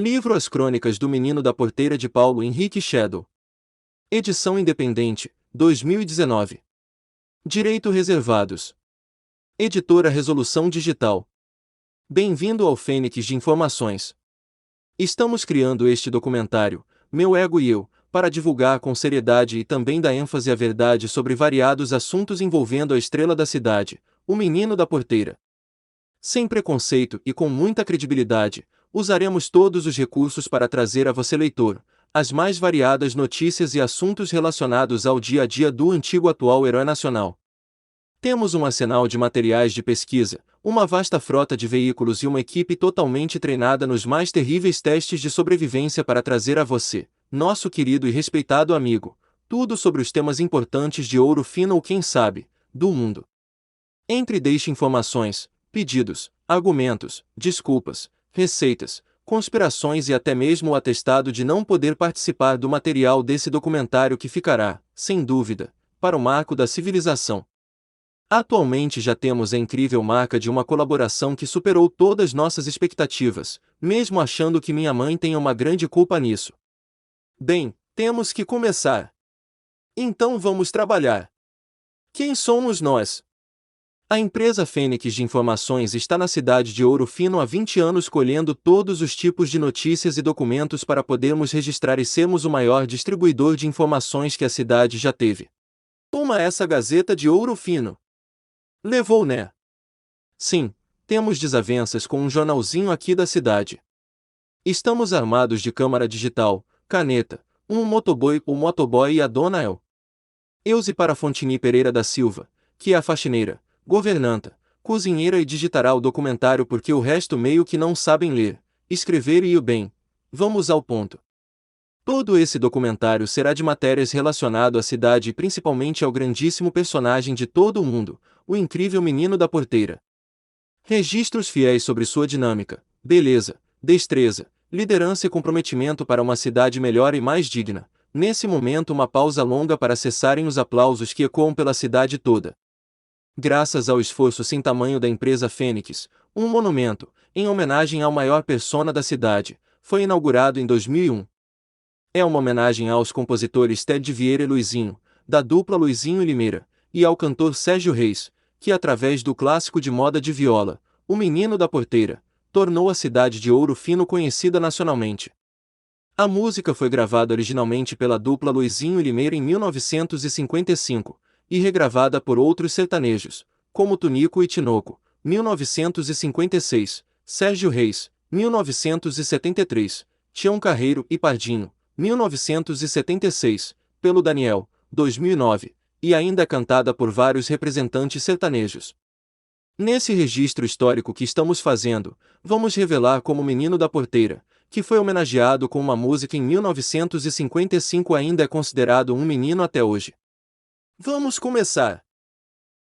Livro As Crônicas do Menino da Porteira de Paulo Henrique Shadow. Edição independente, 2019. Direito reservados. Editora Resolução Digital. Bem-vindo ao Fênix de Informações. Estamos criando este documentário, Meu Ego e Eu, para divulgar com seriedade e também dar ênfase à verdade sobre variados assuntos envolvendo a estrela da cidade, o Menino da Porteira. Sem preconceito e com muita credibilidade, usaremos todos os recursos para trazer a você, leitor, as mais variadas notícias e assuntos relacionados ao dia a dia do antigo atual herói nacional. Temos um arsenal de materiais de pesquisa, uma vasta frota de veículos e uma equipe totalmente treinada nos mais terríveis testes de sobrevivência para trazer a você, nosso querido e respeitado amigo, tudo sobre os temas importantes de Ouro Fino ou, quem sabe, do mundo. Entre e deixe informações, pedidos, argumentos, desculpas, receitas, conspirações e até mesmo o atestado de não poder participar do material desse documentário que ficará, sem dúvida, para o marco da civilização. Atualmente já temos a incrível marca de uma colaboração que superou todas nossas expectativas, mesmo achando que minha mãe tenha uma grande culpa nisso. Bem, temos que começar. Então vamos trabalhar. Quem somos nós? A empresa Fênix de Informações está na cidade de Ouro Fino há 20 anos colhendo todos os tipos de notícias e documentos para podermos registrar e sermos o maior distribuidor de informações que a cidade já teve. Toma essa Gazeta de Ouro Fino. Levou, né? Sim, temos desavenças com um jornalzinho aqui da cidade. Estamos armados de câmara digital, caneta, um motoboy, o motoboy e a dona Euze Parafontini Pereira da Silva, que é a faxineira, governanta, cozinheira e digitará o documentário porque o resto meio que não sabem ler, escrever e ir bem. Vamos ao ponto. Todo esse documentário será de matérias relacionado à cidade e principalmente ao grandíssimo personagem de todo o mundo, o incrível Menino da Porteira. Registros fiéis sobre sua dinâmica, beleza, destreza, liderança e comprometimento para uma cidade melhor e mais digna. Nesse momento uma pausa longa para cessarem os aplausos que ecoam pela cidade toda. Graças ao esforço sem tamanho da empresa Fênix, um monumento, em homenagem ao maior persona da cidade, foi inaugurado em 2001. É uma homenagem aos compositores Ted Vieira e Luizinho, da dupla Luizinho e Limeira, e ao cantor Sérgio Reis, que através do clássico de moda de viola, O Menino da Porteira, tornou a cidade de Ouro Fino conhecida nacionalmente. A música foi gravada originalmente pela dupla Luizinho e Limeira em 1955, e regravada por outros sertanejos, como Tunico e Tinoco, 1956, Sérgio Reis, 1973, Tião Carreiro e Pardinho, 1976, pelo Daniel, 2009, e ainda é cantada por vários representantes sertanejos. Nesse registro histórico que estamos fazendo, vamos revelar como o Menino da Porteira, que foi homenageado com uma música em 1955, ainda é considerado um menino até hoje. Vamos começar!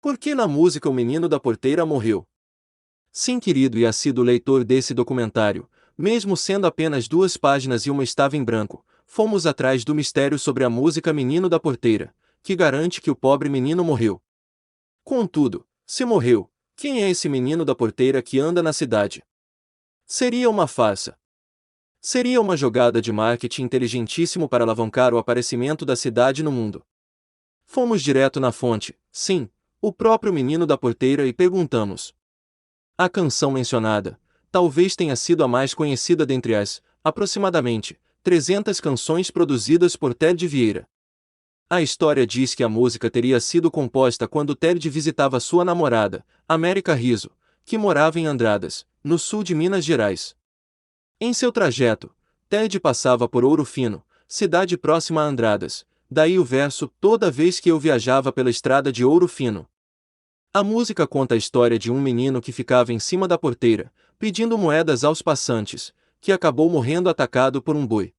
Por que na música o Menino da Porteira morreu? Sim, querido e assíduo leitor desse documentário, mesmo sendo apenas 2 páginas e uma estava em branco, fomos atrás do mistério sobre a música Menino da Porteira, que garante que o pobre menino morreu. Contudo, se morreu, quem é esse Menino da Porteira que anda na cidade? Seria uma farsa. Seria uma jogada de marketing inteligentíssimo para alavancar o aparecimento da cidade no mundo. Fomos direto na fonte, sim, o próprio Menino da Porteira, e perguntamos. A canção mencionada, talvez tenha sido a mais conhecida dentre as, aproximadamente, 300 canções produzidas por Ted Vieira. A história diz que a música teria sido composta quando Ted visitava sua namorada, América Rizzo, que morava em Andradas, no sul de Minas Gerais. Em seu trajeto, Ted passava por Ouro Fino, cidade próxima a Andradas, daí o verso "Toda vez que eu viajava pela estrada de Ouro Fino". A música conta a história de um menino que ficava em cima da porteira, pedindo moedas aos passantes, que acabou morrendo atacado por um boi.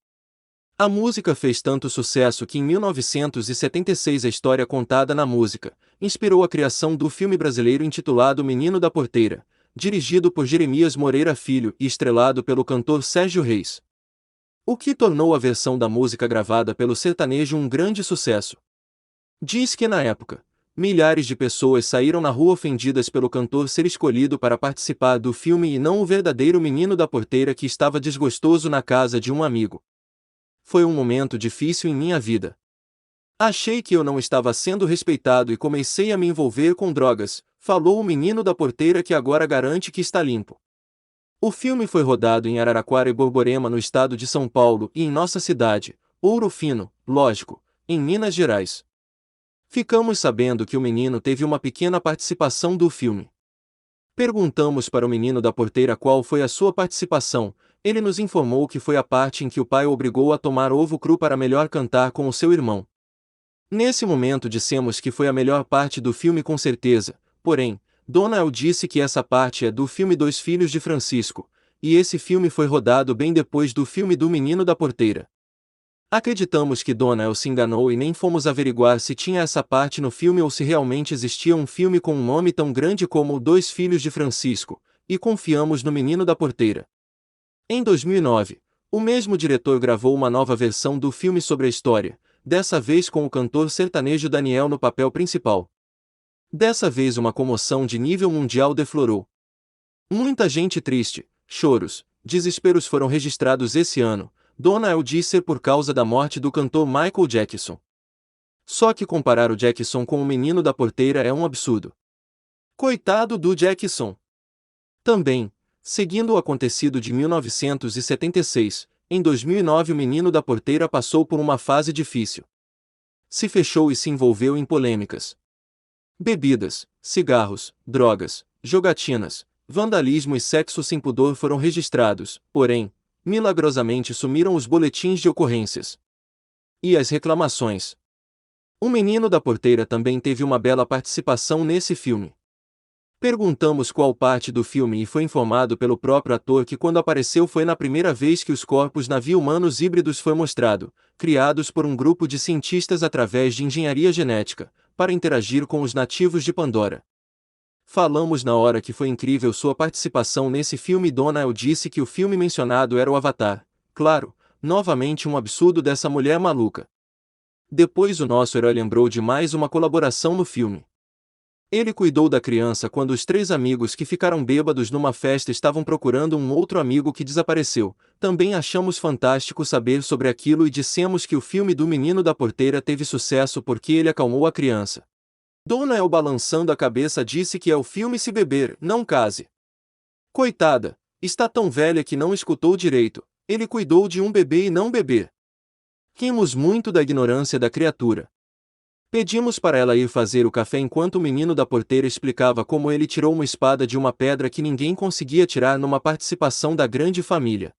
A música fez tanto sucesso que em 1976 a história contada na música inspirou a criação do filme brasileiro intitulado Menino da Porteira, dirigido por Jeremias Moreira Filho e estrelado pelo cantor Sérgio Reis. O que tornou a versão da música gravada pelo sertanejo um grande sucesso. Diz que na época, milhares de pessoas saíram na rua ofendidas pelo cantor ser escolhido para participar do filme e não o verdadeiro menino da porteira que estava desgostoso na casa de um amigo. Foi um momento difícil em minha vida. Achei que eu não estava sendo respeitado e comecei a me envolver com drogas, falou o menino da porteira que agora garante que está limpo. O filme foi rodado em Araraquara e Borborema no estado de São Paulo e em nossa cidade, Ouro Fino, lógico, em Minas Gerais. Ficamos sabendo que o menino teve uma pequena participação do filme. Perguntamos para o menino da porteira qual foi a sua participação. Ele nos informou que foi a parte em que o pai o obrigou a tomar ovo cru para melhor cantar com o seu irmão. Nesse momento dissemos que foi a melhor parte do filme com certeza, porém, Dona El disse que essa parte é do filme Dois Filhos de Francisco, e esse filme foi rodado bem depois do filme do Menino da Porteira. Acreditamos que Dona El se enganou e nem fomos averiguar se tinha essa parte no filme ou se realmente existia um filme com um nome tão grande como Dois Filhos de Francisco, e confiamos no Menino da Porteira. Em 2009, o mesmo diretor gravou uma nova versão do filme sobre a história, dessa vez com o cantor sertanejo Daniel no papel principal. Dessa vez uma comoção de nível mundial deflorou. Muita gente triste, choros, desesperos foram registrados esse ano. Dona El diz ser por causa da morte do cantor Michael Jackson. Só que comparar o Jackson com o menino da porteira é um absurdo. Coitado do Jackson! Também, seguindo o acontecido de 1976, em 2009 o menino da porteira passou por uma fase difícil. Se fechou e se envolveu em polêmicas. Bebidas, cigarros, drogas, jogatinas, vandalismo e sexo sem pudor foram registrados, porém, milagrosamente sumiram os boletins de ocorrências. E as reclamações. O menino da porteira também teve uma bela participação nesse filme. Perguntamos qual parte do filme e foi informado pelo próprio ator que quando apareceu foi na primeira vez que os corpos navio-humanos híbridos foi mostrado, criados por um grupo de cientistas através de engenharia genética, para interagir com os nativos de Pandora. Falamos na hora que foi incrível sua participação nesse filme e Dona El disse que o filme mencionado era o Avatar. Claro, novamente um absurdo dessa mulher maluca. Depois o nosso herói lembrou de mais uma colaboração no filme. Ele cuidou da criança quando os três amigos que ficaram bêbados numa festa estavam procurando um outro amigo que desapareceu. Também achamos fantástico saber sobre aquilo e dissemos que o filme do Menino da Porteira teve sucesso porque ele acalmou a criança. Dona El balançando a cabeça disse que é o filme Se Beber, Não Case. Coitada, está tão velha que não escutou direito, ele cuidou de um bebê e não bebê. Rimos muito da ignorância da criatura. Pedimos para ela ir fazer o café enquanto o menino da porteira explicava como ele tirou uma espada de uma pedra que ninguém conseguia tirar numa participação da grande família.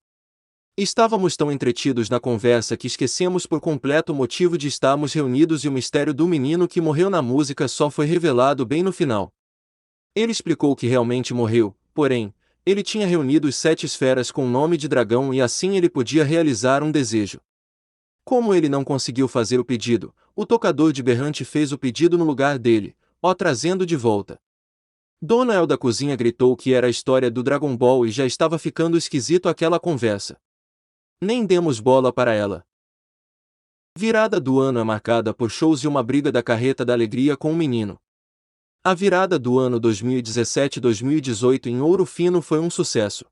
Estávamos tão entretidos na conversa que esquecemos por completo o motivo de estarmos reunidos e o mistério do menino que morreu na música só foi revelado bem no final. Ele explicou que realmente morreu, porém, ele tinha reunido os 7 esferas com o nome de dragão e assim ele podia realizar um desejo. Como ele não conseguiu fazer o pedido, o tocador de berrante fez o pedido no lugar dele, o trazendo de volta. Dona El da cozinha gritou que era a história do Dragon Ball e já estava ficando esquisito aquela conversa. Nem demos bola para ela. Virada do ano é marcada por shows e uma briga da Carreta da Alegria com o menino. A virada do ano 2017-2018 em Ouro Fino foi um sucesso.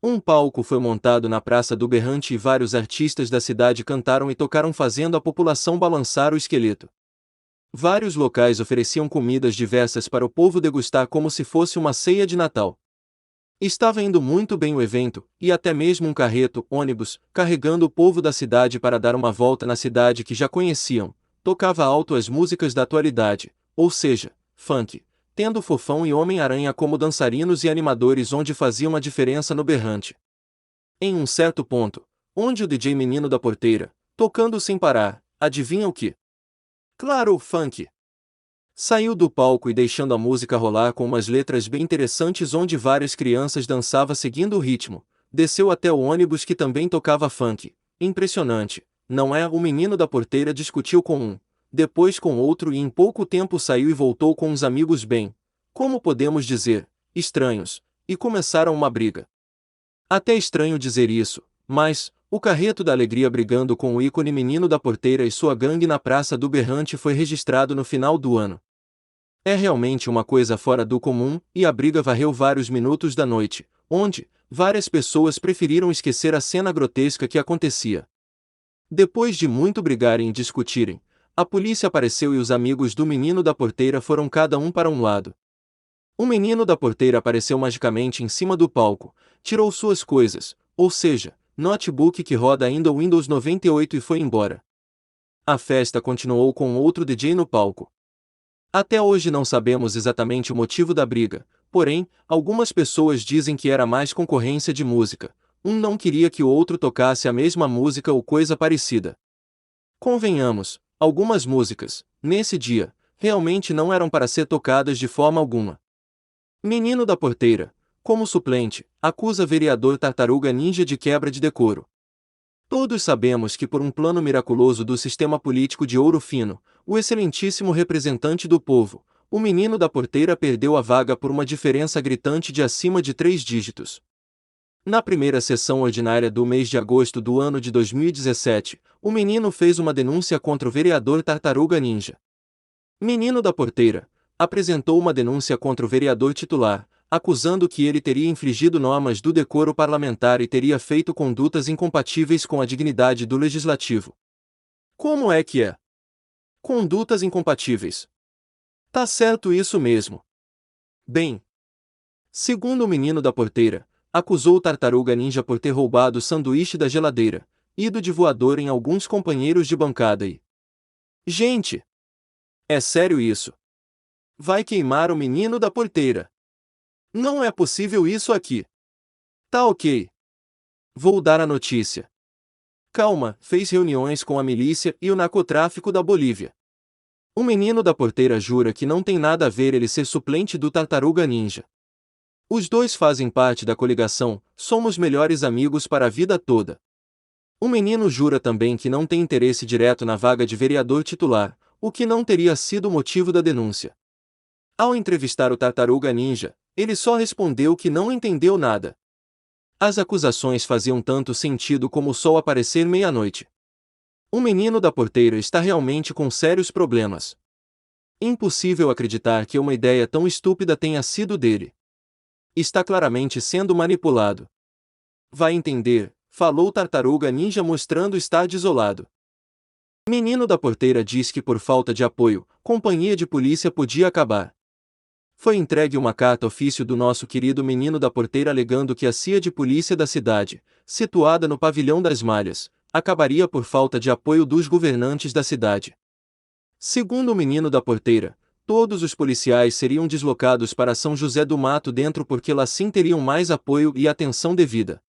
Um palco foi montado na Praça do Berrante e vários artistas da cidade cantaram e tocaram fazendo a população balançar o esqueleto. Vários locais ofereciam comidas diversas para o povo degustar como se fosse uma ceia de Natal. Estava indo muito bem o evento, e até mesmo um carreto, ônibus, carregando o povo da cidade para dar uma volta na cidade que já conheciam, tocava alto as músicas da atualidade, ou seja, funk, tendo Fofão e Homem-Aranha como dançarinos e animadores onde fazia uma diferença no berrante. Em um certo ponto, onde o DJ Menino da Porteira, tocando sem parar, adivinha o que? Claro, o funk! Saiu do palco e deixando a música rolar com umas letras bem interessantes onde várias crianças dançavam seguindo o ritmo, desceu até o ônibus que também tocava funk. Impressionante, não é? O menino da porteira discutiu com um, depois com outro e em pouco tempo saiu e voltou com uns amigos bem, como podemos dizer, estranhos, e começaram uma briga. Até estranho dizer isso, mas, o Carreto da Alegria brigando com o ícone Menino da Porteira e sua gangue na Praça do Berrante foi registrado no final do ano. É realmente uma coisa fora do comum, e a briga varreu vários minutos da noite, onde várias pessoas preferiram esquecer a cena grotesca que acontecia. Depois de muito brigarem e discutirem, a polícia apareceu e os amigos do menino da porteira foram cada um para um lado. O menino da porteira apareceu magicamente em cima do palco, tirou suas coisas, ou seja, notebook que roda ainda o Windows 98 e foi embora. A festa continuou com outro DJ no palco. Até hoje não sabemos exatamente o motivo da briga, porém, algumas pessoas dizem que era mais concorrência de música. Um não queria que o outro tocasse a mesma música ou coisa parecida. Convenhamos, algumas músicas, nesse dia, realmente não eram para ser tocadas de forma alguma. Menino da porteira, como suplente, acusa vereador Tartaruga Ninja de quebra de decoro. Todos sabemos que por um plano miraculoso do sistema político de Ouro Fino, o excelentíssimo representante do povo, o menino da porteira perdeu a vaga por uma diferença gritante de acima de 3 dígitos. Na primeira sessão ordinária do mês de agosto do ano de 2017, o menino fez uma denúncia contra o vereador Tartaruga Ninja. Menino da porteira apresentou uma denúncia contra o vereador titular, acusando que ele teria infringido normas do decoro parlamentar e teria feito condutas incompatíveis com a dignidade do legislativo. Como é que é? Condutas incompatíveis. Tá certo isso mesmo. Bem, segundo o menino da porteira, acusou o Tartaruga Ninja por ter roubado o sanduíche da geladeira, ido de voador em alguns companheiros de bancada e... Gente! É sério isso? Vai queimar o menino da porteira. Não é possível isso aqui. Tá ok. Vou dar a notícia. Calma, fez reuniões com a milícia e o narcotráfico da Bolívia. O menino da porteira jura que não tem nada a ver ele ser suplente do Tartaruga Ninja. Os dois fazem parte da coligação, somos melhores amigos para a vida toda. O menino jura também que não tem interesse direto na vaga de vereador titular, o que não teria sido o motivo da denúncia. Ao entrevistar o Tartaruga Ninja, ele só respondeu que não entendeu nada. As acusações faziam tanto sentido como o sol aparecer meia-noite. O menino da porteira está realmente com sérios problemas. Impossível acreditar que uma ideia tão estúpida tenha sido dele. Está claramente sendo manipulado. Vai entender, falou Tartaruga Ninja mostrando estar desolado. Menino da porteira diz que por falta de apoio, companhia de polícia podia acabar. Foi entregue uma carta-ofício do nosso querido menino da porteira alegando que a CIA de polícia da cidade, situada no Pavilhão das Malhas, acabaria por falta de apoio dos governantes da cidade. Segundo o menino da porteira, todos os policiais seriam deslocados para São José do Mato Dentro porque lá sim teriam mais apoio e atenção devida.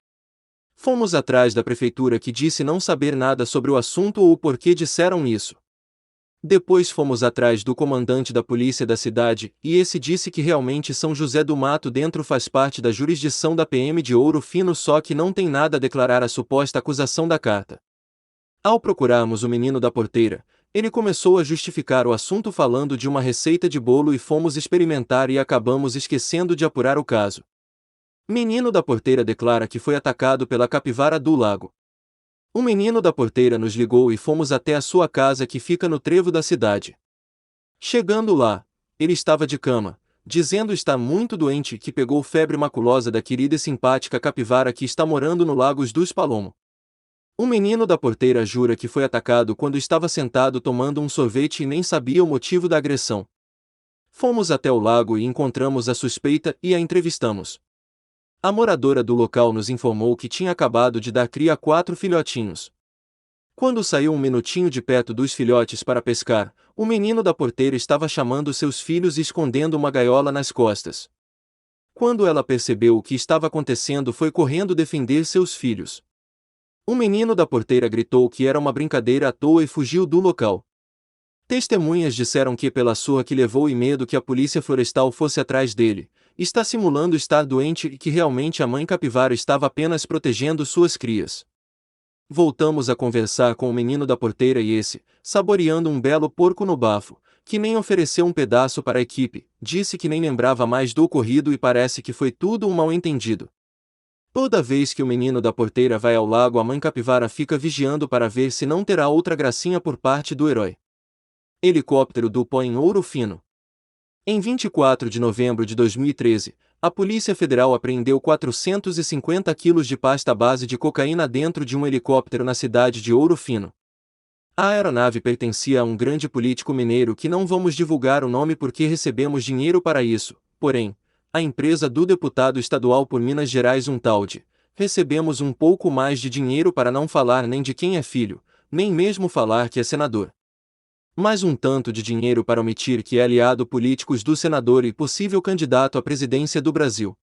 Fomos atrás da prefeitura que disse não saber nada sobre o assunto ou o porquê disseram isso. Depois fomos atrás do comandante da polícia da cidade e esse disse que realmente São José do Mato Dentro faz parte da jurisdição da PM de Ouro Fino, só que não tem nada a declarar a suposta acusação da carta. Ao procurarmos o menino da porteira, ele começou a justificar o assunto falando de uma receita de bolo e fomos experimentar e acabamos esquecendo de apurar o caso. Menino da porteira declara que foi atacado pela capivara do lago. O menino da porteira nos ligou e fomos até a sua casa que fica no trevo da cidade. Chegando lá, ele estava de cama, dizendo estar muito doente e que pegou febre maculosa da querida e simpática capivara que está morando no Lagos dos Palomo. O menino da porteira jura que foi atacado quando estava sentado tomando um sorvete e nem sabia o motivo da agressão. Fomos até o lago e encontramos a suspeita e a entrevistamos. A moradora do local nos informou que tinha acabado de dar cria a 4 filhotinhos. Quando saiu um minutinho de perto dos filhotes para pescar, o menino da porteira estava chamando seus filhos e escondendo uma gaiola nas costas. Quando ela percebeu o que estava acontecendo, foi correndo defender seus filhos. O menino da porteira gritou que era uma brincadeira à toa e fugiu do local. Testemunhas disseram que pela surra que levou e medo que a polícia florestal fosse atrás dele, está simulando estar doente e que realmente a mãe capivara estava apenas protegendo suas crias. Voltamos a conversar com o menino da porteira e esse, saboreando um belo porco no bafo, que nem ofereceu um pedaço para a equipe, disse que nem lembrava mais do ocorrido e parece que foi tudo um mal-entendido. Toda vez que o menino da porteira vai ao lago, a mãe capivara fica vigiando para ver se não terá outra gracinha por parte do herói. Helicóptero do pó em Ouro Fino. Em 24 de novembro de 2013, a Polícia Federal apreendeu 450 quilos de pasta base de cocaína dentro de um helicóptero na cidade de Ouro Fino. A aeronave pertencia a um grande político mineiro que não vamos divulgar o nome porque recebemos dinheiro para isso, porém, a empresa do deputado estadual por Minas Gerais um tal de, recebemos um pouco mais de dinheiro para não falar nem de quem é filho, nem mesmo falar que é senador. Mais um tanto de dinheiro para omitir que é aliado políticos do senador e possível candidato à presidência do Brasil.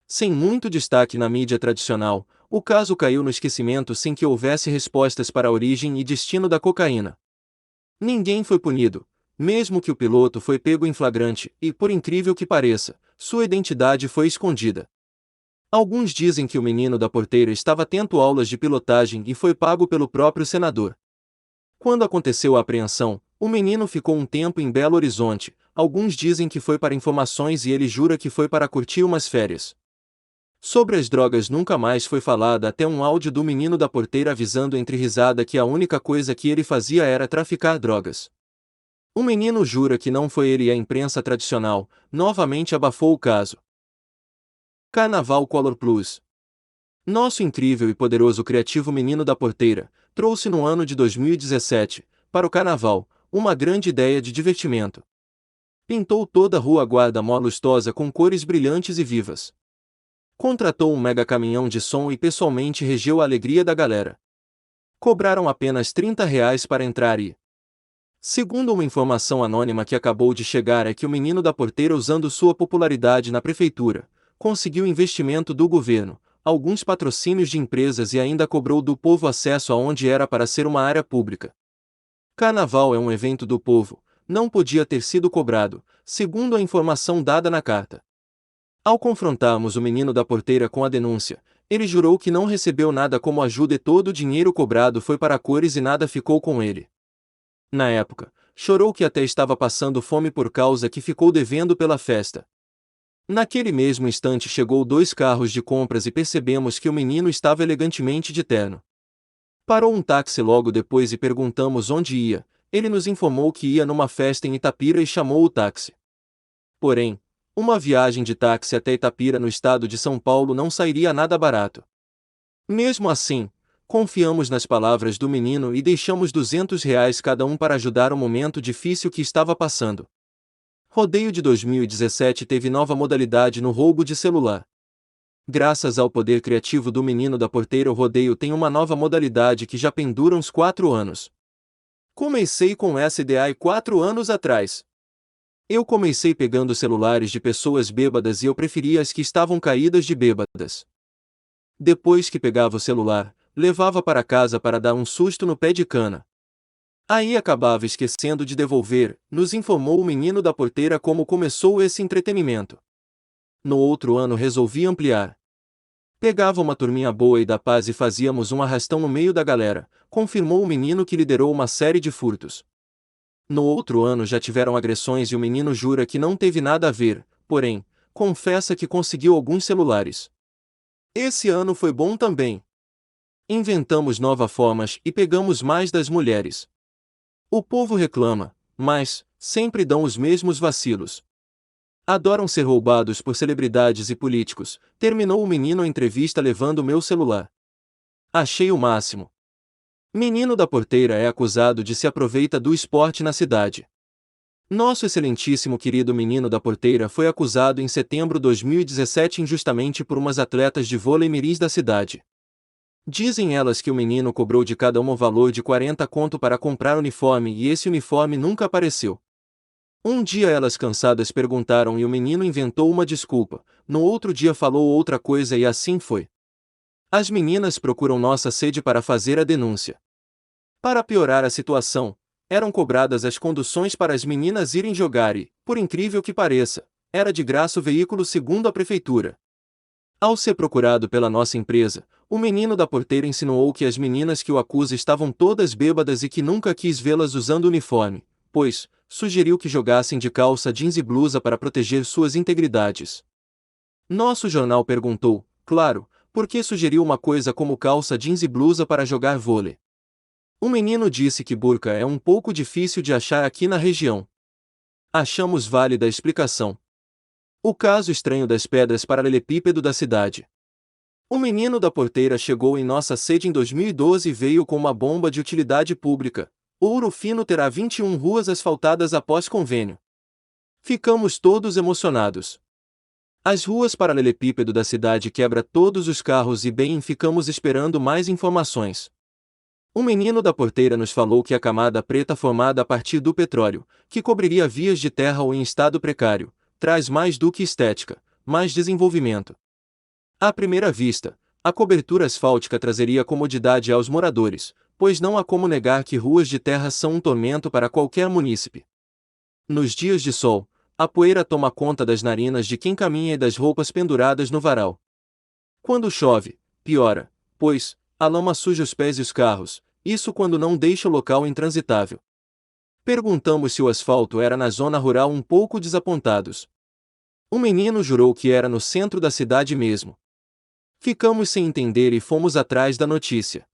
Sem muito destaque na mídia tradicional, o caso caiu no esquecimento sem que houvesse respostas para a origem e destino da cocaína. Ninguém foi punido, mesmo que o piloto foi pego em flagrante e, por incrível que pareça, sua identidade foi escondida. Alguns dizem que o menino da porteira estava tendo aulas de pilotagem e foi pago pelo próprio senador. Quando aconteceu a apreensão, o menino ficou um tempo em Belo Horizonte, alguns dizem que foi para informações e ele jura que foi para curtir umas férias. Sobre as drogas nunca mais foi falada até um áudio do menino da porteira avisando entre risada que a única coisa que ele fazia era traficar drogas. O menino jura que não foi ele e a imprensa tradicional, novamente abafou o caso. Carnaval Color Plus. Nosso incrível e poderoso criativo menino da porteira, trouxe no ano de 2017, para o carnaval, uma grande ideia de divertimento. Pintou toda a rua guarda-mó lustosa com cores brilhantes e vivas. Contratou um mega caminhão de som e pessoalmente regeu a alegria da galera. Cobraram apenas R$ 30 para entrar e... Segundo uma informação anônima que acabou de chegar é que o menino da porteira usando sua popularidade na prefeitura, conseguiu investimento do governo, alguns patrocínios de empresas e ainda cobrou do povo acesso aonde era para ser uma área pública. Carnaval é um evento do povo, não podia ter sido cobrado, segundo a informação dada na carta. Ao confrontarmos o menino da porteira com a denúncia, ele jurou que não recebeu nada como ajuda e todo o dinheiro cobrado foi para cores e nada ficou com ele. Na época, chorou que até estava passando fome por causa que ficou devendo pela festa. Naquele mesmo instante chegou 2 carros de compras e percebemos que o menino estava elegantemente de terno. Parou um táxi logo depois e perguntamos onde ia, ele nos informou que ia numa festa em Itapira e chamou o táxi. Porém, uma viagem de táxi até Itapira no estado de São Paulo não sairia nada barato. Mesmo assim, confiamos nas palavras do menino e deixamos R$ 200 cada um para ajudar o momento difícil que estava passando. Rodeio de 2017 teve nova modalidade no roubo de celular. Graças ao poder criativo do menino da porteira, o rodeio tem uma nova modalidade que já pendura uns 4 anos. Comecei com essa ideia 4 anos atrás. Eu comecei pegando celulares de pessoas bêbadas e eu preferia as que estavam caídas de bêbadas. Depois que pegava o celular, levava para casa para dar um susto no pé de cana. Aí acabava esquecendo de devolver, nos informou o menino da porteira como começou esse entretenimento. No outro ano resolvi ampliar. Pegava uma turminha boa e da paz e fazíamos um arrastão no meio da galera, confirmou o menino que liderou uma série de furtos. No outro ano já tiveram agressões e o menino jura que não teve nada a ver, porém, confessa que conseguiu alguns celulares. Esse ano foi bom também. Inventamos novas formas e pegamos mais das mulheres. O povo reclama, mas sempre dão os mesmos vacilos. Adoram ser roubados por celebridades e políticos, terminou o menino a entrevista levando meu celular. Achei o máximo. Menino da porteira é acusado de se aproveitar do esporte na cidade. Nosso excelentíssimo querido menino da porteira foi acusado em setembro de 2017 injustamente por umas atletas de vôlei mirins da cidade. Dizem elas que o menino cobrou de cada uma o valor de 40 conto para comprar uniforme e esse uniforme nunca apareceu. Um dia elas cansadas perguntaram e o menino inventou uma desculpa, no outro dia falou outra coisa e assim foi. As meninas procuram nossa sede para fazer a denúncia. Para piorar a situação, eram cobradas as conduções para as meninas irem jogar e, por incrível que pareça, era de graça o veículo segundo a prefeitura. Ao ser procurado pela nossa empresa, o menino da porteira insinuou que as meninas que o acusam estavam todas bêbadas e que nunca quis vê-las usando uniforme, pois, sugeriu que jogassem de calça jeans e blusa para proteger suas integridades. Nosso jornal perguntou, claro, por que sugeriu uma coisa como calça jeans e blusa para jogar vôlei. O menino disse que burca é um pouco difícil de achar aqui na região. Achamos válida a explicação. O caso estranho das pedras paralelepípedo da cidade. O menino da porteira chegou em nossa sede em 2012 e veio com uma bomba de utilidade pública. Ouro Fino terá 21 ruas asfaltadas após convênio. Ficamos todos emocionados. As ruas paralelepípedo da cidade quebra todos os carros e bem ficamos esperando mais informações. O menino da porteira nos falou que a camada preta formada a partir do petróleo, que cobriria vias de terra ou em estado precário, traz mais do que estética, mais desenvolvimento. À primeira vista, a cobertura asfáltica trazeria comodidade aos moradores, pois não há como negar que ruas de terra são um tormento para qualquer munícipe. Nos dias de sol, a poeira toma conta das narinas de quem caminha e das roupas penduradas no varal. Quando chove, piora, pois a lama suja os pés e os carros, isso quando não deixa o local intransitável. Perguntamos se o asfalto era na zona rural, um pouco desapontados. O menino jurou que era no centro da cidade mesmo. Ficamos sem entender e fomos atrás da notícia.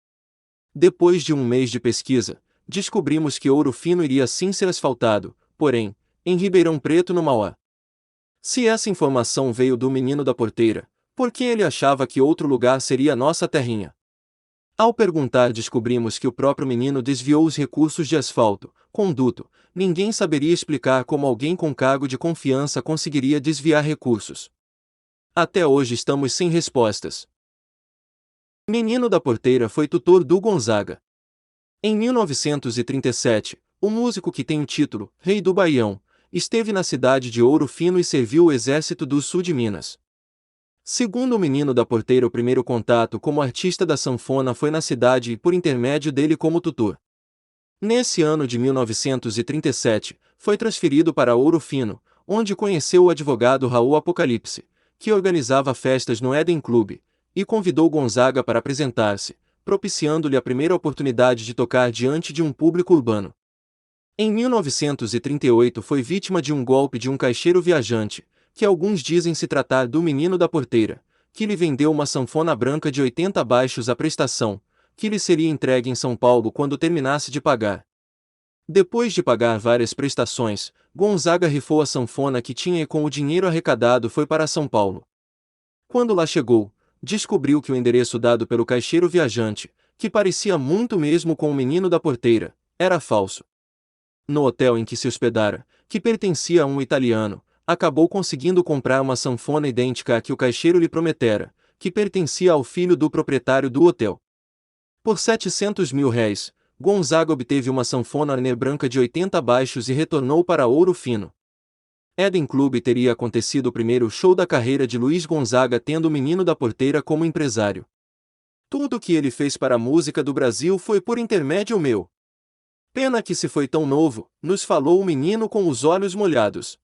Depois de um mês de pesquisa, descobrimos que Ouro Fino iria sim ser asfaltado, porém, em Ribeirão Preto, no Mauá. Se essa informação veio do menino da porteira, por que ele achava que outro lugar seria nossa terrinha? Ao perguntar, descobrimos que o próprio menino desviou os recursos de asfalto, conduto. Ninguém saberia explicar como alguém com cargo de confiança conseguiria desviar recursos. Até hoje estamos sem respostas. Menino da porteira foi tutor do Gonzaga. Em 1937, o músico que tem o título Rei do Baião esteve na cidade de Ouro Fino e serviu o Exército do Sul de Minas. Segundo o menino da porteira, o primeiro contato como artista da sanfona foi na cidade e por intermédio dele como tutor. Nesse ano de 1937, foi transferido para Ouro Fino, onde conheceu o advogado Raul Apocalipse, que organizava festas no Eden Club, e convidou Gonzaga para apresentar-se, propiciando-lhe a primeira oportunidade de tocar diante de um público urbano. Em 1938 foi vítima de um golpe de um caixeiro viajante, que alguns dizem se tratar do menino da porteira, que lhe vendeu uma sanfona branca de 80 baixos à prestação, que lhe seria entregue em São Paulo quando terminasse de pagar. Depois de pagar várias prestações, Gonzaga rifou a sanfona que tinha e com o dinheiro arrecadado foi para São Paulo. Quando lá chegou, descobriu que o endereço dado pelo caixeiro viajante, que parecia muito mesmo com o menino da porteira, era falso. No hotel em que se hospedara, que pertencia a um italiano, acabou conseguindo comprar uma sanfona idêntica à que o caixeiro lhe prometera, que pertencia ao filho do proprietário do hotel. Por R$700 mil, Gonzaga obteve uma sanfona Arner branca de 80 baixos e retornou para Ouro Fino. Eden Club teria acontecido o primeiro show da carreira de Luiz Gonzaga, tendo o menino da porteira como empresário. Tudo o que ele fez para a música do Brasil foi por intermédio meu. Pena que se foi tão novo, nos falou o menino com os olhos molhados.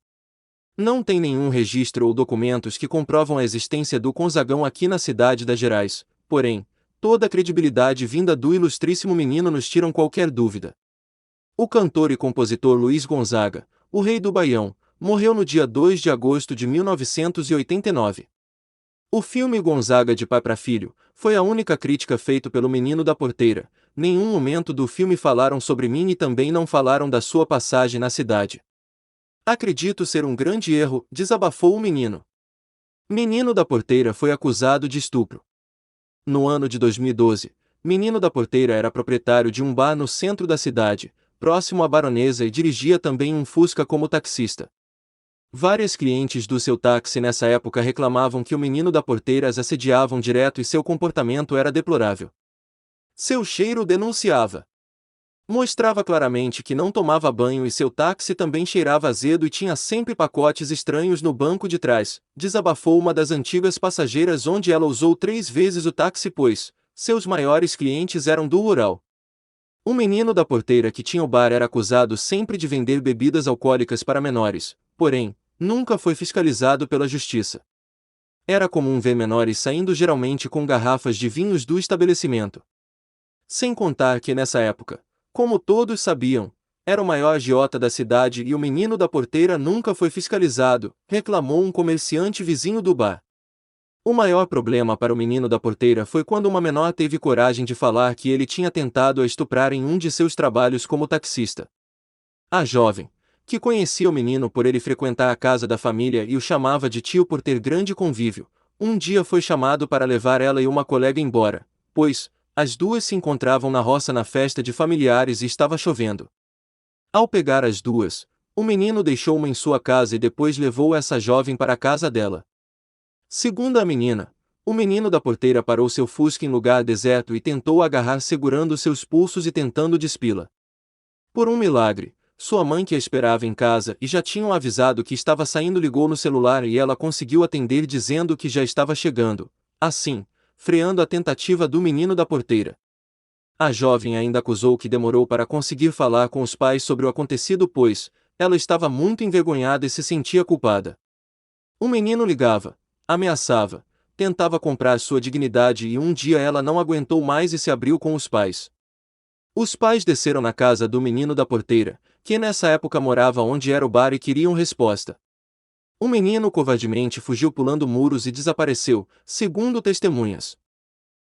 Não tem nenhum registro ou documentos que comprovam a existência do Gonzagão aqui na cidade das Gerais, porém, toda a credibilidade vinda do ilustríssimo menino nos tiram qualquer dúvida. O cantor e compositor Luiz Gonzaga, o Rei do Baião, morreu no dia 2 de agosto de 1989. O filme Gonzaga de Pai para Filho foi a única crítica feita pelo menino da porteira. Nenhum momento do filme falaram sobre mim e também não falaram da sua passagem na cidade. Acredito ser um grande erro, desabafou o menino. Menino da porteira foi acusado de estupro. No ano de 2012, menino da porteira era proprietário de um bar no centro da cidade, próximo à Baronesa, e dirigia também um Fusca como taxista. Várias clientes do seu táxi nessa época reclamavam que o menino da porteira as assediavam direto e seu comportamento era deplorável. Seu cheiro denunciava. Mostrava claramente que não tomava banho e seu táxi também cheirava azedo e tinha sempre pacotes estranhos no banco de trás, desabafou uma das antigas passageiras, onde ela usou 3 vezes o táxi pois seus maiores clientes eram do rural. O menino da porteira que tinha o bar era acusado sempre de vender bebidas alcoólicas para menores, porém, nunca foi fiscalizado pela justiça. Era comum ver menores saindo geralmente com garrafas de vinhos do estabelecimento. Sem contar que nessa época, como todos sabiam, era o maior agiota da cidade e o menino da porteira nunca foi fiscalizado, reclamou um comerciante vizinho do bar. O maior problema para o menino da porteira foi quando uma menor teve coragem de falar que ele tinha tentado a estuprar em um de seus trabalhos como taxista. A jovem, que conhecia o menino por ele frequentar a casa da família e o chamava de tio por ter grande convívio, um dia foi chamado para levar ela e uma colega embora, pois as duas se encontravam na roça na festa de familiares e estava chovendo. Ao pegar as duas, o menino deixou uma em sua casa e depois levou essa jovem para a casa dela. Segundo a menina, o menino da porteira parou seu Fusca em lugar deserto e tentou agarrar segurando seus pulsos e tentando despi-la. Por um milagre, sua mãe que a esperava em casa e já tinham avisado que estava saindo ligou no celular e ela conseguiu atender dizendo que já estava chegando, assim, freando a tentativa do menino da porteira. A jovem ainda acusou que demorou para conseguir falar com os pais sobre o acontecido pois, ela estava muito envergonhada e se sentia culpada. O menino ligava, ameaçava, tentava comprar sua dignidade e um dia ela não aguentou mais e se abriu com os pais. Os pais desceram na casa do menino da porteira, que nessa época morava onde era o bar e queriam resposta. O menino covardemente fugiu pulando muros e desapareceu, segundo testemunhas.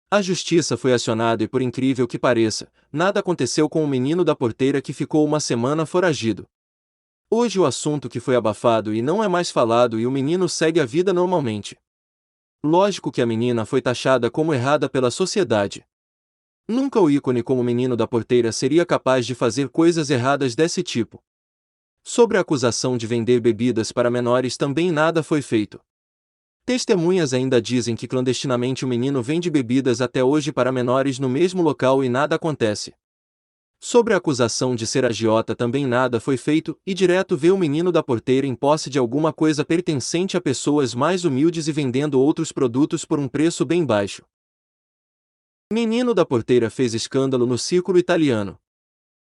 A justiça foi acionada e por incrível que pareça, nada aconteceu com o menino da porteira que ficou uma semana foragido. Hoje o assunto que foi abafado e não é mais falado e o menino segue a vida normalmente. Lógico que a menina foi taxada como errada pela sociedade. Nunca o ícone como menino da porteira seria capaz de fazer coisas erradas desse tipo. Sobre a acusação de vender bebidas para menores também nada foi feito. Testemunhas ainda dizem que clandestinamente o menino vende bebidas até hoje para menores no mesmo local e nada acontece. Sobre a acusação de ser agiota também nada foi feito e direto vê o menino da porteira em posse de alguma coisa pertencente a pessoas mais humildes e vendendo outros produtos por um preço bem baixo. Menino da porteira fez escândalo no círculo italiano.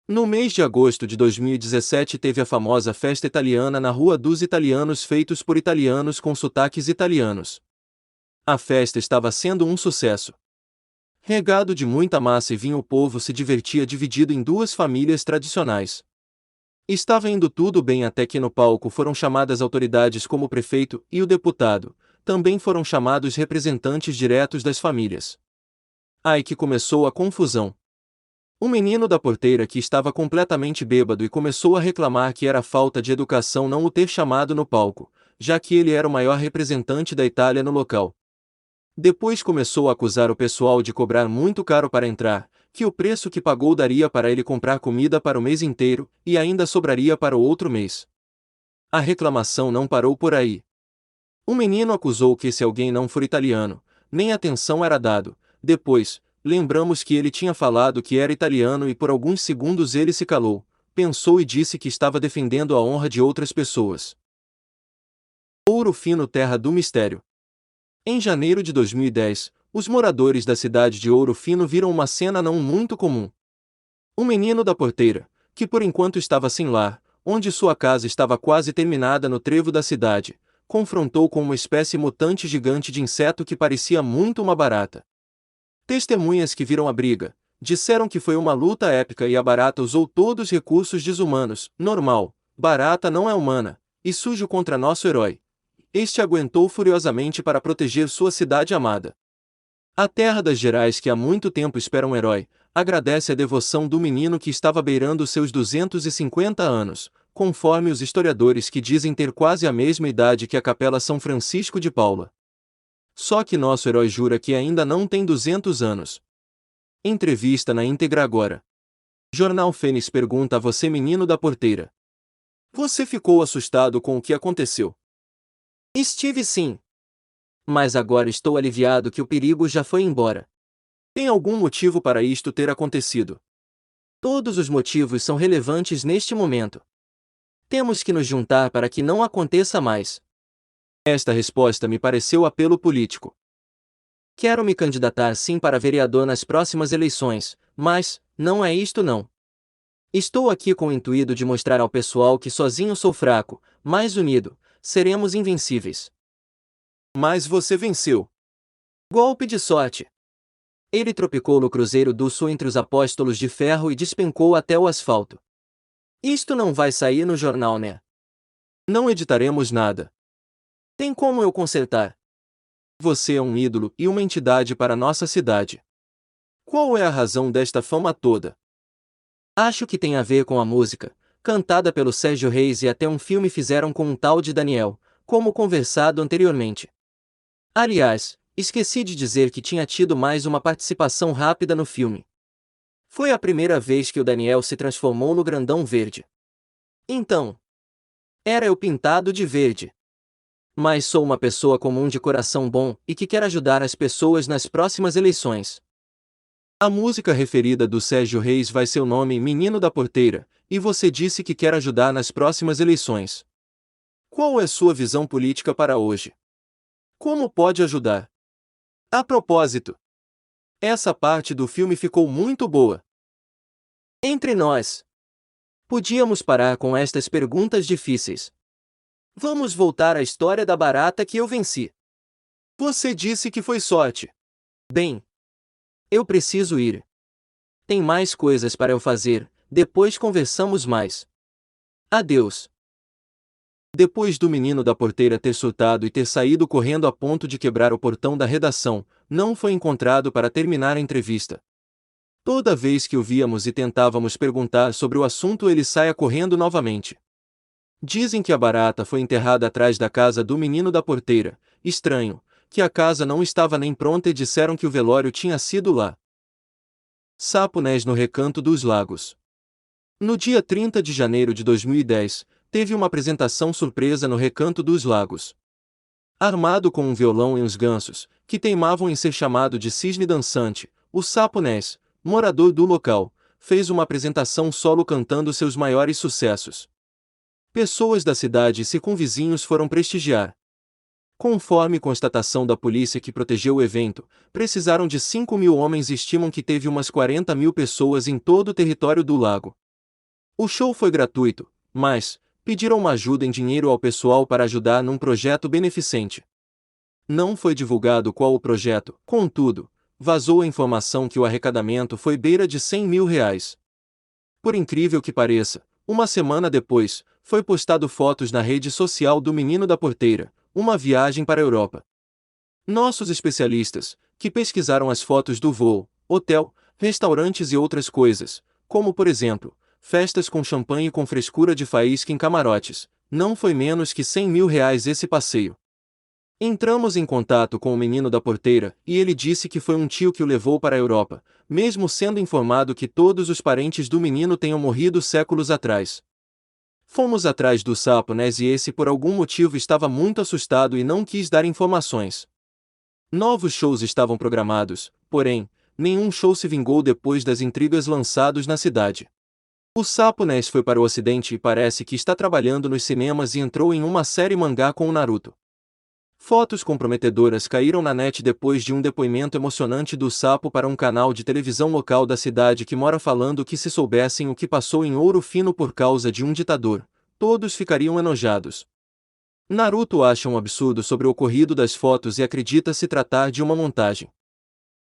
No mês de agosto de 2017 teve a famosa festa italiana na Rua dos Italianos feitos por italianos com sotaques italianos. A festa estava sendo um sucesso. Regado de muita massa e vinho o povo se divertia dividido em duas famílias tradicionais. Estava indo tudo bem até que no palco foram chamadas autoridades como o prefeito e o deputado, também foram chamados representantes diretos das famílias. Aí que começou a confusão. O menino da porteira que estava completamente bêbado e começou a reclamar que era falta de educação não o ter chamado no palco, já que ele era o maior representante da Itália no local. Depois começou a acusar o pessoal de cobrar muito caro para entrar, que o preço que pagou daria para ele comprar comida para o mês inteiro, e ainda sobraria para o outro mês. A reclamação não parou por aí. O menino acusou que se alguém não for italiano, nem atenção era dado. Depois, lembramos que ele tinha falado que era italiano e por alguns segundos ele se calou, pensou e disse que estava defendendo a honra de outras pessoas. Ouro Fino, terra do mistério. Em janeiro de 2010, os moradores da cidade de Ouro Fino viram uma cena não muito comum. Um menino da porteira, que por enquanto estava sem lar, onde sua casa estava quase terminada no trevo da cidade, confrontou com uma espécie mutante gigante de inseto que parecia muito uma barata. Testemunhas que viram a briga, disseram que foi uma luta épica e a barata usou todos os recursos desumanos, normal, barata não é humana, e sujo contra nosso herói. Este aguentou furiosamente para proteger sua cidade amada. A terra das Gerais que há muito tempo espera um herói, agradece a devoção do menino que estava beirando seus 250 anos, conforme os historiadores que dizem ter quase a mesma idade que a Capela São Francisco de Paula. Só que nosso herói jura que ainda não tem 200 anos. Entrevista na íntegra agora. Jornal Fênix pergunta a você, menino da porteira. Você ficou assustado com o que aconteceu? Estive sim. Mas agora estou aliviado que o perigo já foi embora. Tem algum motivo para isto ter acontecido? Todos os motivos são relevantes neste momento. Temos que nos juntar para que não aconteça mais. Esta resposta me pareceu apelo político. Quero me candidatar sim para vereador nas próximas eleições, mas, não é isto não. Estou aqui com o intuito de mostrar ao pessoal que sozinho sou fraco, mas unido, seremos invencíveis. Mas você venceu. Golpe de sorte. Ele tropicou no Cruzeiro do Sul entre os apóstolos de ferro e despencou até o asfalto. Isto não vai sair no jornal, né? Não editaremos nada. Tem como eu consertar? Você é um ídolo e uma entidade para nossa cidade. Qual é a razão desta fama toda? Acho que tem a ver com a música. cantada pelo Sérgio Reis, e até um filme fizeram com um tal de Daniel, como conversado anteriormente. Aliás, esqueci de dizer que tinha tido mais uma participação rápida no filme. Foi a primeira vez que o Daniel se transformou no Grandão Verde. Então, era eu pintado de verde. Mas sou uma pessoa comum de coração bom e que quer ajudar as pessoas nas próximas eleições. A música referida do Sérgio Reis vai ser o nome Menino da Porteira, e você disse que quer ajudar nas próximas eleições. Qual é sua visão política para hoje? Como pode ajudar? A propósito, essa parte do filme ficou muito boa. Entre nós, podíamos parar com estas perguntas difíceis. Vamos voltar à história da barata que eu venci. Você disse que foi sorte. Bem, eu preciso ir. Tem mais coisas para eu fazer, depois conversamos mais. Adeus. Depois do menino da porteira ter surtado e ter saído correndo a ponto de quebrar o portão da redação, não foi encontrado para terminar a entrevista. Toda vez que o víamos e tentávamos perguntar sobre o assunto, ele saia correndo novamente. Dizem que a barata foi enterrada atrás da casa do menino da porteira. Estranho, que a casa não estava nem pronta, e disseram que o velório tinha sido lá. Saponés no Recanto dos Lagos. No dia 30 de janeiro de 2010, teve uma apresentação surpresa no Recanto dos Lagos. Armado com um violão e uns gansos, que teimavam em ser chamado de cisne dançante, o Saponés, morador do local, fez uma apresentação solo cantando seus maiores sucessos. Pessoas da cidade e circunvizinhos foram prestigiar. Conforme constatação da polícia que protegeu o evento, precisaram de 5.000 homens e estimam que teve umas 40.000 pessoas em todo o território do lago. O show foi gratuito, mas pediram uma ajuda em dinheiro ao pessoal para ajudar num projeto beneficente. Não foi divulgado qual o projeto, contudo, vazou a informação que o arrecadamento foi beira de R$100.000. Por incrível que pareça, uma semana depois, foi postado fotos na rede social do menino da porteira, uma viagem para a Europa. Nossos especialistas, que pesquisaram as fotos do voo, hotel, restaurantes e outras coisas, como por exemplo, festas com champanhe com frescura de faísca em camarotes, não foi menos que R$100.000 esse passeio. Entramos em contato com o menino da porteira, e ele disse que foi um tio que o levou para a Europa, mesmo sendo informado que todos os parentes do menino tenham morrido séculos atrás. Fomos atrás do Saponés e esse por algum motivo estava muito assustado e não quis dar informações. Novos shows estavam programados, porém, nenhum show se vingou depois das intrigas lançados na cidade. O Saponés foi para o ocidente e parece que está trabalhando nos cinemas e entrou em uma série mangá com o Naruto. Fotos comprometedoras caíram na net depois de um depoimento emocionante do Sapo para um canal de televisão local da cidade que mora, falando que se soubessem o que passou em Ouro Fino por causa de um ditador, todos ficariam enojados. Naruto acha um absurdo sobre o ocorrido das fotos e acredita se tratar de uma montagem.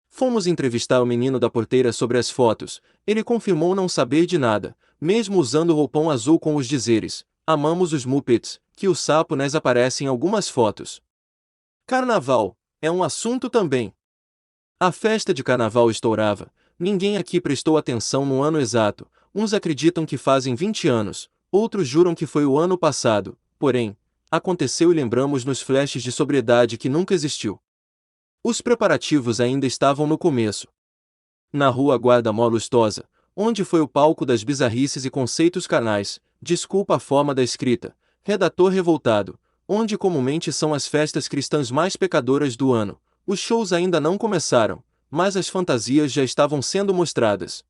Fomos entrevistar o menino da porteira sobre as fotos, ele confirmou não saber de nada, mesmo usando o roupão azul com os dizeres: "Amamos os Muppets", que o Saponés aparece em algumas fotos. Carnaval é um assunto também. A festa de carnaval estourava, ninguém aqui prestou atenção no ano exato, uns acreditam que fazem 20 anos, outros juram que foi o ano passado, porém, aconteceu e lembramos nos flashes de sobriedade que nunca existiu. Os preparativos ainda estavam no começo. Na rua Guarda-Mó Lustosa, onde foi o palco das bizarrices e conceitos carnais, desculpa a forma da escrita, redator revoltado, onde comumente são as festas cristãs mais pecadoras do ano, os shows ainda não começaram, mas as fantasias já estavam sendo mostradas.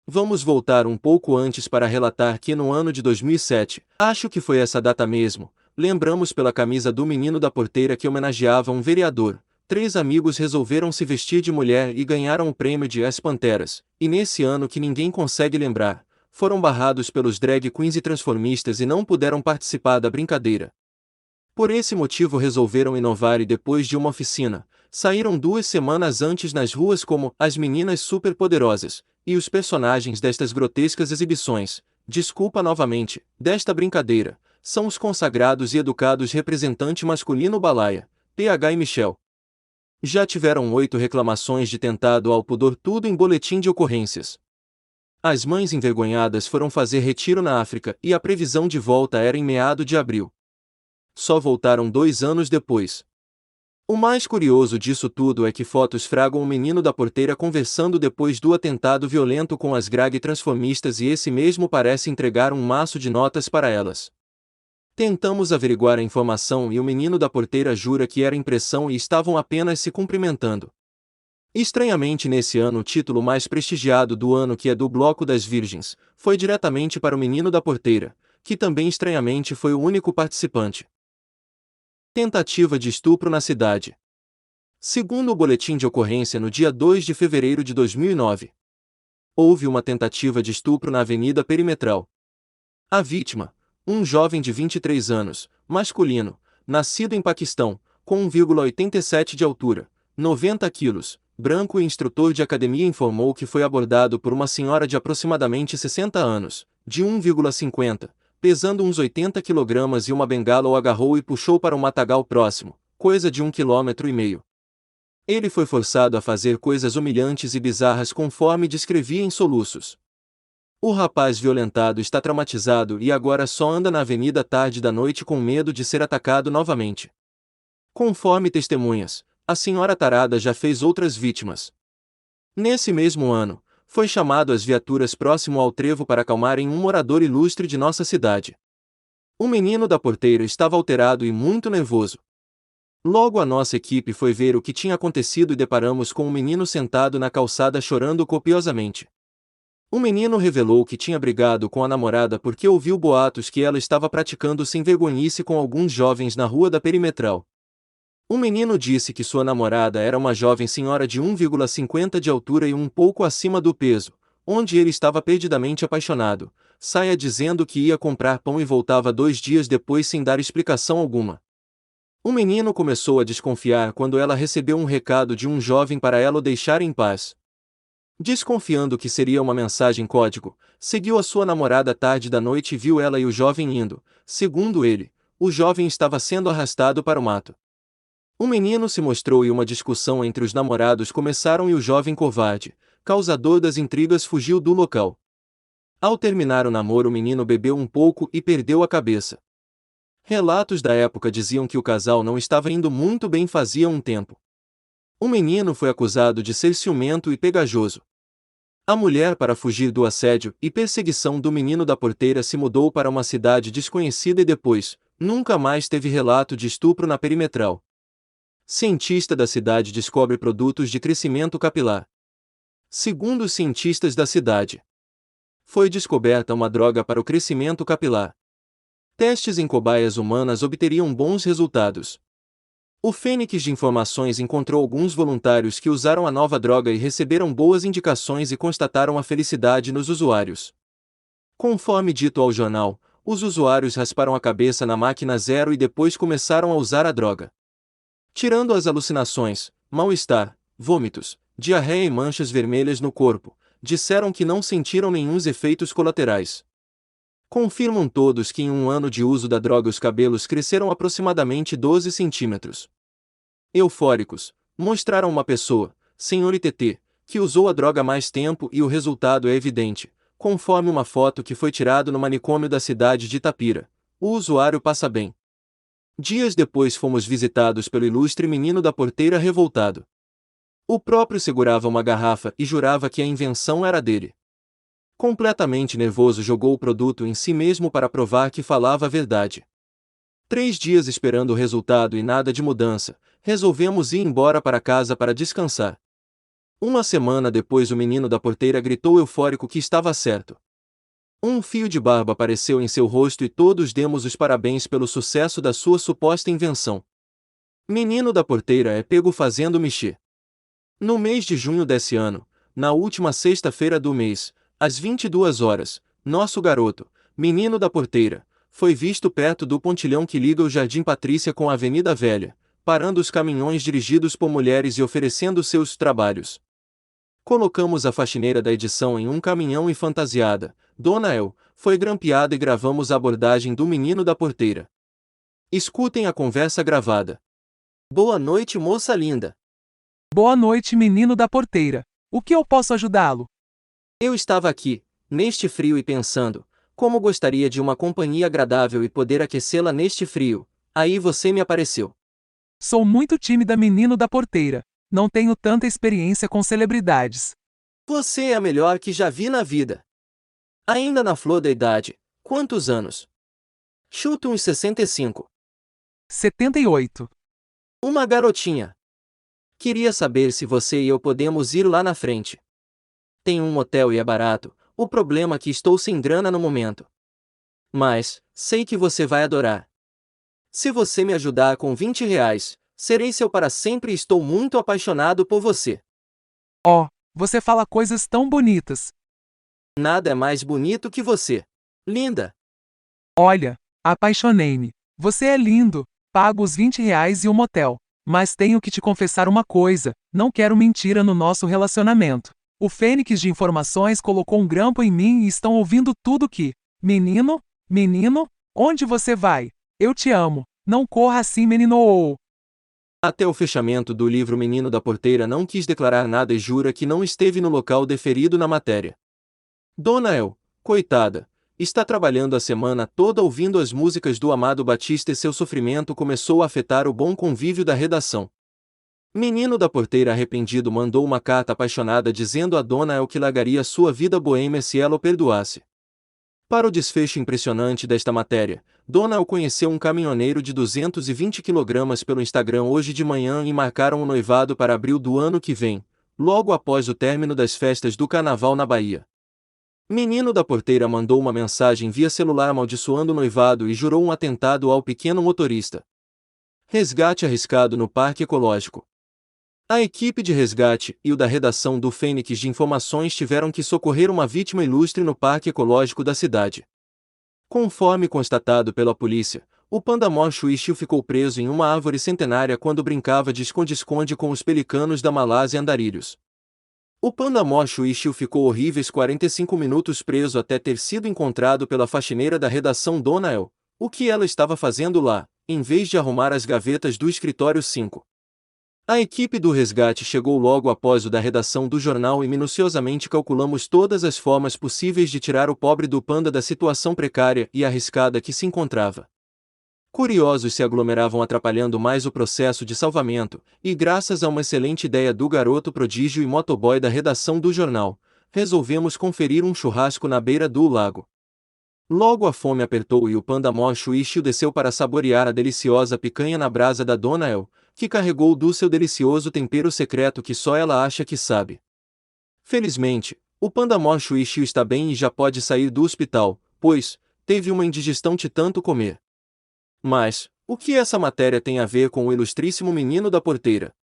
Vamos voltar um pouco antes para relatar que no ano de 2007, acho que foi essa data mesmo, lembramos pela camisa do menino da porteira que homenageava um vereador, 3 amigos resolveram se vestir de mulher e ganharam o prêmio de As Panteras, e nesse ano que ninguém consegue lembrar, foram barrados pelos drag queens e transformistas e não puderam participar da brincadeira. Por esse motivo resolveram inovar e depois de uma oficina, saíram 2 semanas antes nas ruas como As Meninas Superpoderosas, e os personagens destas grotescas exibições, desculpa novamente, desta brincadeira, são os consagrados e educados representante masculino Balaia, PH e Michel. Já tiveram 8 reclamações de tentado ao pudor, tudo em boletim de ocorrências. As mães envergonhadas foram fazer retiro na África e a previsão de volta era em meado de abril. Só voltaram 2 anos depois. O mais curioso disso tudo é que fotos fragam o menino da porteira conversando depois do atentado violento com as grag transformistas e esse mesmo parece entregar um maço de notas para elas. Tentamos averiguar a informação e o menino da porteira jura que era impressão e estavam apenas se cumprimentando. Estranhamente nesse ano o título mais prestigiado do ano, que é do Bloco das Virgens, foi diretamente para o menino da porteira, que também estranhamente foi o único participante. Tentativa de estupro na cidade. Segundo o boletim de ocorrência no dia 2 de fevereiro de 2009, houve uma tentativa de estupro na Avenida Perimetral. A vítima, um jovem de 23 anos, masculino, nascido em Paquistão, com 1,87 de altura, 90 quilos, branco e instrutor de academia, informou que foi abordado por uma senhora de aproximadamente 60 anos, de 1,50, pesando uns 80 kg e uma bengala, o agarrou e puxou para um matagal próximo, coisa de 1,5 km. Ele foi forçado a fazer coisas humilhantes e bizarras conforme descrevia em soluços. O rapaz violentado está traumatizado e agora só anda na avenida tarde da noite com medo de ser atacado novamente. Conforme testemunhas, a senhora tarada já fez outras vítimas. Nesse mesmo ano, foi chamado às viaturas próximo ao trevo para acalmarem um morador ilustre de nossa cidade. O menino da porteira estava alterado e muito nervoso. Logo a nossa equipe foi ver o que tinha acontecido e deparamos com um menino sentado na calçada chorando copiosamente. O menino revelou que tinha brigado com a namorada porque ouviu boatos que ela estava praticando sem vergonhice com alguns jovens na rua da Perimetral. O menino disse que sua namorada era uma jovem senhora de 1,50 de altura e um pouco acima do peso, onde ele estava perdidamente apaixonado, saia dizendo que ia comprar pão e voltava 2 dias depois sem dar explicação alguma. O menino começou a desconfiar quando ela recebeu um recado de um jovem para ela o deixar em paz. Desconfiando que seria uma mensagem código, seguiu a sua namorada tarde da noite e viu ela e o jovem indo. Segundo ele, o jovem estava sendo arrastado para o mato. O menino se mostrou e uma discussão entre os namorados começaram e o jovem covarde, causador das intrigas, fugiu do local. Ao terminar o namoro, o menino bebeu um pouco e perdeu a cabeça. Relatos da época diziam que o casal não estava indo muito bem fazia um tempo. O menino foi acusado de ser ciumento e pegajoso. A mulher, para fugir do assédio e perseguição do menino da porteira, se mudou para uma cidade desconhecida e depois, nunca mais teve relato de estupro na Perimetral. Cientista da cidade descobre produtos de crescimento capilar. Segundo os cientistas da cidade, foi descoberta uma droga para o crescimento capilar. Testes em cobaias humanas obteriam bons resultados. O Fênix de Informações encontrou alguns voluntários que usaram a nova droga e receberam boas indicações e constataram a felicidade nos usuários. Conforme dito ao jornal, os usuários rasparam a cabeça na máquina zero e depois começaram a usar a droga. Tirando as alucinações, mal-estar, vômitos, diarreia e manchas vermelhas no corpo, disseram que não sentiram nenhum efeitos colaterais. Confirmam todos que em um ano de uso da droga os cabelos cresceram aproximadamente 12 centímetros. Eufóricos, mostraram uma pessoa, Sr. ITT, que usou a droga mais tempo e o resultado é evidente, conforme uma foto que foi tirada no manicômio da cidade de Itapira. O usuário passa bem. Dias depois fomos visitados pelo ilustre menino da porteira revoltado. O próprio segurava uma garrafa e jurava que a invenção era dele. Completamente nervoso, jogou o produto em si mesmo para provar que falava a verdade. 3 dias esperando o resultado e nada de mudança, resolvemos ir embora para casa para descansar. Uma semana depois o menino da porteira gritou eufórico que estava certo. Um fio de barba apareceu em seu rosto e todos demos os parabéns pelo sucesso da sua suposta invenção. Menino da porteira é pego fazendo mexer. No mês de junho desse ano, na última sexta-feira do mês, às 22 horas, nosso garoto, menino da porteira, foi visto perto do pontilhão que liga o Jardim Patrícia com a Avenida Velha, parando os caminhões dirigidos por mulheres e oferecendo seus trabalhos. Colocamos a faxineira da edição em um caminhão e fantasiada, Dona El, foi grampeada e gravamos a abordagem do menino da porteira. Escutem a conversa gravada. Boa noite, moça linda. Boa noite, menino da porteira. O que eu posso ajudá-lo? Eu estava aqui, neste frio e pensando, como gostaria de uma companhia agradável e poder aquecê-la neste frio, aí você me apareceu. Sou muito tímida, menino da porteira. Não tenho tanta experiência com celebridades. Você é a melhor que já vi na vida. Ainda na flor da idade, quantos anos? Chuto uns 65. 78. Uma garotinha. Queria saber se você e eu podemos ir lá na frente. Tem um motel e é barato, o problema é que estou sem grana no momento. Mas, sei que você vai adorar. Se você me ajudar com R$ 20, serei seu para sempre e estou muito apaixonado por você. Oh, você fala coisas tão bonitas. Nada é mais bonito que você. Linda. Olha, apaixonei-me. Você é lindo. Pago os R$ 20 e o motel. Mas tenho que te confessar uma coisa: não quero mentira no nosso relacionamento. O Fênix de Informações colocou um grampo em mim e estão ouvindo tudo que. Menino, menino, onde você vai? Eu te amo. Não corra assim, menino. Até o fechamento do livro, o menino da porteira não quis declarar nada e jura que não esteve no local deferido na matéria. Dona El, coitada, está trabalhando a semana toda ouvindo as músicas do Amado Batista e seu sofrimento começou a afetar o bom convívio da redação. Menino da porteira arrependido mandou uma carta apaixonada dizendo a Dona El que largaria sua vida boêmia se ela o perdoasse. Para o desfecho impressionante desta matéria, Dona El conheceu um caminhoneiro de 220 kg pelo Instagram hoje de manhã e marcaram o noivado para abril do ano que vem, logo após o término das festas do carnaval na Bahia. Menino da porteira mandou uma mensagem via celular amaldiçoando o noivado e jurou um atentado ao pequeno motorista. Resgate arriscado no Parque Ecológico. A equipe de resgate e o da redação do Fênix de Informações tiveram que socorrer uma vítima ilustre no Parque Ecológico da cidade. Conforme constatado pela polícia, o panda mor Xuixiu ficou preso em uma árvore centenária quando brincava de esconde-esconde com os pelicanos da Malásia e andarilhos. O panda mor Xuixiu ficou horríveis 45 minutos preso até ter sido encontrado pela faxineira da redação Dona El. O que ela estava fazendo lá, em vez de arrumar as gavetas do escritório 5? A equipe do resgate chegou logo após o da redação do jornal e minuciosamente calculamos todas as formas possíveis de tirar o pobre do panda da situação precária e arriscada que se encontrava. Curiosos se aglomeravam atrapalhando mais o processo de salvamento, e graças a uma excelente ideia do garoto prodígio e motoboy da redação do jornal, resolvemos conferir um churrasco na beira do lago. Logo a fome apertou e o panda mor Xuixiu desceu para saborear a deliciosa picanha na brasa da Dona El, que carregou do seu delicioso tempero secreto que só ela acha que sabe. Felizmente, o panda mor Xuixiu está bem e já pode sair do hospital, pois teve uma indigestão de tanto comer. Mas, o que essa matéria tem a ver com o ilustríssimo menino da porteira?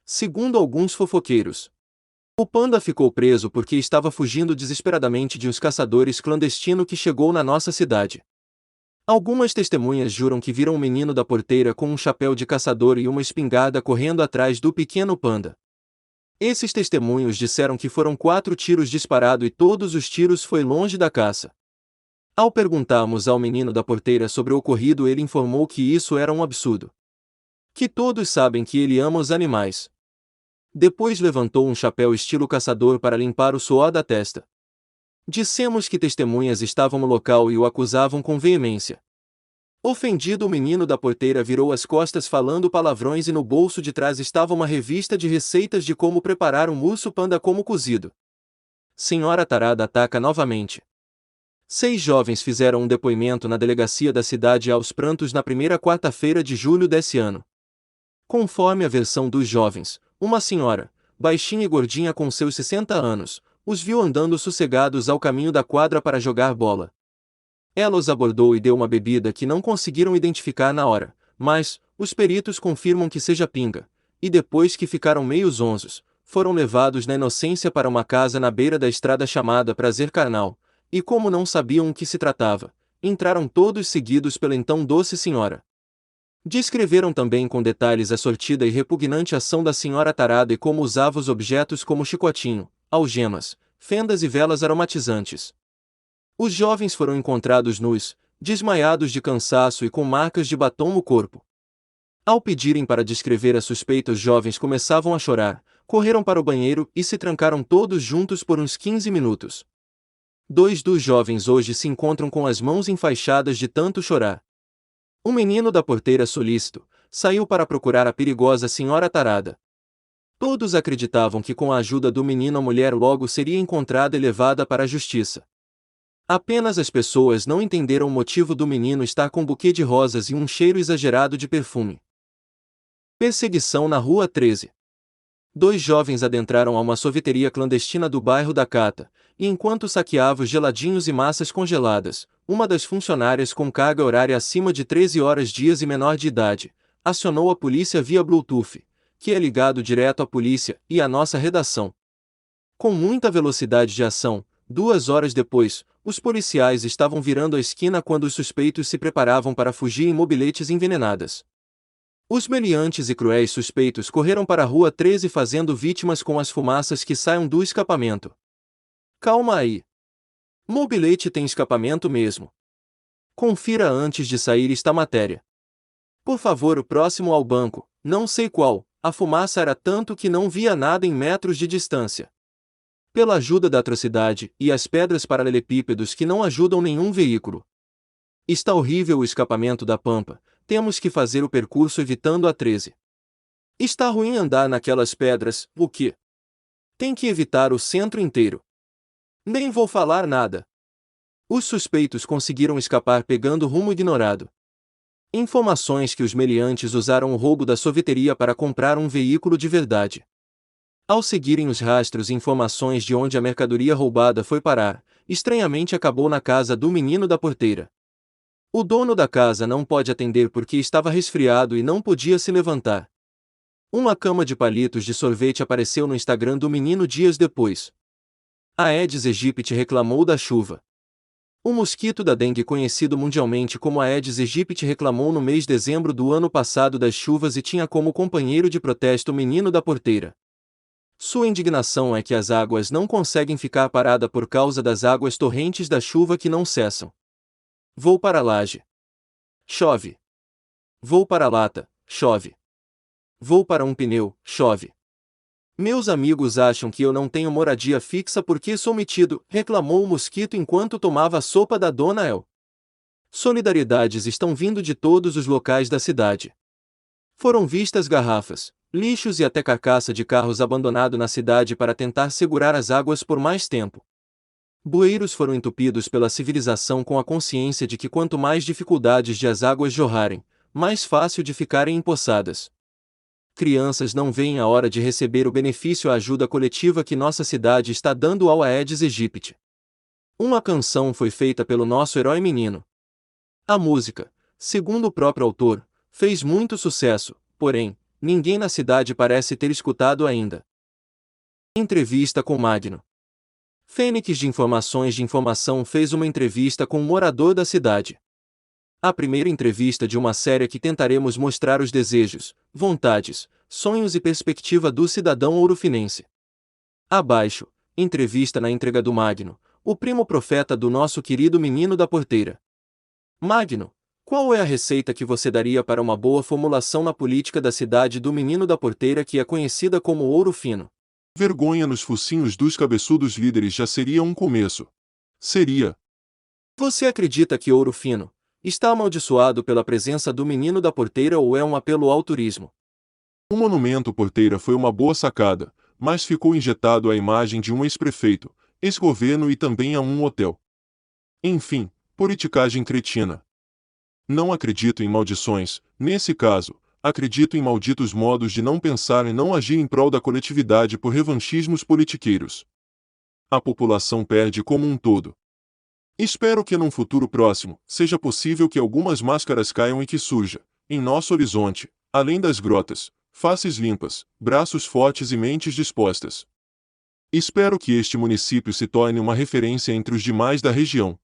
Segundo alguns fofoqueiros, o panda ficou preso porque estava fugindo desesperadamente de uns caçadores clandestinos que chegou na nossa cidade. Algumas testemunhas juram que viram o menino da porteira com um chapéu de caçador e uma espingarda correndo atrás do pequeno panda. Esses testemunhos disseram que foram 4 tiros disparados e todos os tiros foi longe da caça. Ao perguntarmos ao menino da porteira sobre o ocorrido, ele informou que isso era um absurdo. Que todos sabem que ele ama os animais. Depois levantou um chapéu estilo caçador para limpar o suor da testa. Dissemos que testemunhas estavam no local e o acusavam com veemência. Ofendido, o menino da porteira virou as costas falando palavrões e no bolso de trás estava uma revista de receitas de como preparar um urso panda como cozido. Senhora Tarada ataca novamente. 6 jovens fizeram um depoimento na delegacia da cidade aos prantos na primeira quarta-feira de julho desse ano. Conforme a versão dos jovens, uma senhora, baixinha e gordinha com seus 60 anos, os viu andando sossegados ao caminho da quadra para jogar bola. Ela os abordou e deu uma bebida que não conseguiram identificar na hora, mas os peritos confirmam que seja pinga, e depois que ficaram meio zonzos, foram levados na inocência para uma casa na beira da estrada chamada Prazer Carnal, e como não sabiam o que se tratava, entraram todos seguidos pela então doce senhora. Descreveram também com detalhes a sortida e repugnante ação da senhora Tarada e como usava os objetos como chicotinho, algemas, fendas e velas aromatizantes. Os jovens foram encontrados nus, desmaiados de cansaço e com marcas de batom no corpo. Ao pedirem para descrever a suspeita, os jovens começavam a chorar, correram para o banheiro e se trancaram todos juntos por uns 15 minutos. Dois dos jovens hoje se encontram com as mãos enfaixadas de tanto chorar. O menino da porteira solícito saiu para procurar a perigosa senhora tarada. Todos acreditavam que com a ajuda do menino a mulher logo seria encontrada e levada para a justiça. Apenas as pessoas não entenderam o motivo do menino estar com um buquê de rosas e um cheiro exagerado de perfume. Perseguição na Rua 13. Dois jovens adentraram a uma sorveteria clandestina do bairro da Cata, e enquanto saqueavam os geladinhos e massas congeladas, uma das funcionárias com carga horária acima de 13 horas dias e menor de idade, acionou a polícia via Bluetooth, que é ligado direto à polícia e à nossa redação. Com muita velocidade de ação, 2 horas depois, os policiais estavam virando a esquina quando os suspeitos se preparavam para fugir em mobiletes envenenadas. Os meliantes e cruéis suspeitos correram para a Rua 13 fazendo vítimas com as fumaças que saiam do escapamento. Calma aí. Mobilete tem escapamento mesmo. Confira antes de sair esta matéria. Por favor, o próximo ao banco, não sei qual, a fumaça era tanto que não via nada em metros de distância. Pela ajuda da atrocidade e as pedras paralelepípedos que não ajudam nenhum veículo. Está horrível o escapamento da Pampa, temos que fazer o percurso evitando a 13. Está ruim andar naquelas pedras, o quê? Tem que evitar o centro inteiro. Nem vou falar nada. Os suspeitos conseguiram escapar pegando rumo ignorado. Informações que os meliantes usaram o roubo da sorveteria para comprar um veículo de verdade. Ao seguirem os rastros e informações de onde a mercadoria roubada foi parar, estranhamente acabou na casa do menino da porteira. O dono da casa não pode atender porque estava resfriado e não podia se levantar. Uma cama de palitos de sorvete apareceu no Instagram do menino dias depois. A Aedes aegypti reclamou da chuva. O mosquito da dengue, conhecido mundialmente como Aedes aegypti, reclamou no mês de dezembro do ano passado das chuvas e tinha como companheiro de protesto o menino da porteira. Sua indignação é que as águas não conseguem ficar paradas por causa das águas torrentes da chuva que não cessam. Vou para a laje. Chove. Vou para a lata. Chove. Vou para um pneu. Chove. Meus amigos acham que eu não tenho moradia fixa porque sou metido, reclamou o mosquito enquanto tomava a sopa da Dona El. Solidariedades estão vindo de todos os locais da cidade. Foram vistas garrafas, lixos e até carcaça de carros abandonados na cidade para tentar segurar as águas por mais tempo. Bueiros foram entupidos pela civilização com a consciência de que quanto mais dificuldades de as águas jorrarem, mais fácil de ficarem empoçadas. Crianças não veem a hora de receber o benefício à ajuda coletiva que nossa cidade está dando ao Aedes aegypti. Uma canção foi feita pelo nosso herói menino. A música, segundo o próprio autor, fez muito sucesso, porém, ninguém na cidade parece ter escutado ainda. Entrevista com Magno. Fênix de Informação fez uma entrevista com um morador da cidade. A primeira entrevista de uma série que tentaremos mostrar os desejos, vontades, sonhos e perspectiva do cidadão ourofinense. Abaixo, entrevista na entrega do Magno, o primo profeta do nosso querido menino da porteira. Magno, qual é a receita que você daria para uma boa formulação na política da cidade do menino da porteira que é conhecida como Ouro Fino? Vergonha nos focinhos dos cabeçudos líderes já seria um começo. Seria. Você acredita que Ouro Fino está amaldiçoado pela presença do menino da porteira ou é um apelo ao turismo? O monumento Porteira foi uma boa sacada, mas ficou injetado à imagem de um ex-prefeito, ex-governo e também a um hotel. Enfim, politicagem cretina. Não acredito em maldições, nesse caso, acredito em malditos modos de não pensar e não agir em prol da coletividade por revanchismos politiqueiros. A população perde como um todo. Espero que num futuro próximo, seja possível que algumas máscaras caiam e que surja, em nosso horizonte, além das grotas, faces limpas, braços fortes e mentes dispostas. Espero que este município se torne uma referência entre os demais da região.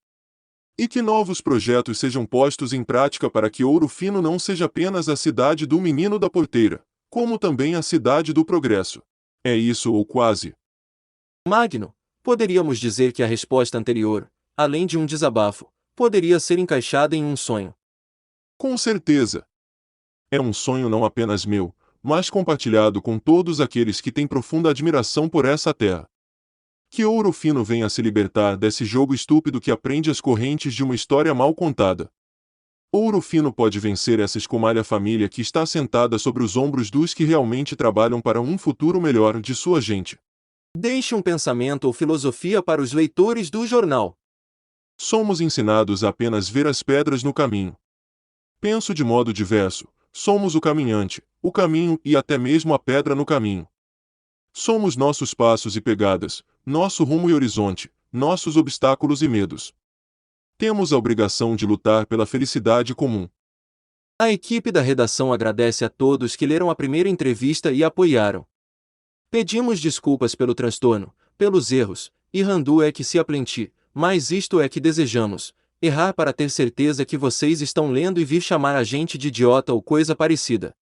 E que novos projetos sejam postos em prática para que Ouro Fino não seja apenas a cidade do menino da porteira, como também a cidade do progresso. É isso ou quase. Magno, poderíamos dizer que a resposta anterior, além de um desabafo, poderia ser encaixada em um sonho. Com certeza. É um sonho não apenas meu, mas compartilhado com todos aqueles que têm profunda admiração por essa terra. Que Ouro Fino venha se libertar desse jogo estúpido que aprende as correntes de uma história mal contada. Ouro Fino pode vencer essa escumalha família que está sentada sobre os ombros dos que realmente trabalham para um futuro melhor de sua gente. Deixe um pensamento ou filosofia para os leitores do jornal. Somos ensinados a apenas ver as pedras no caminho. Penso de modo diverso, somos o caminhante, o caminho e até mesmo a pedra no caminho. Somos nossos passos e pegadas, nosso rumo e horizonte, nossos obstáculos e medos. Temos a obrigação de lutar pela felicidade comum. A equipe da redação agradece a todos que leram a primeira entrevista e apoiaram. Pedimos desculpas pelo transtorno, pelos erros, e Randu é que se aplenti, mas isto é que desejamos, errar para ter certeza que vocês estão lendo e vir chamar a gente de idiota ou coisa parecida.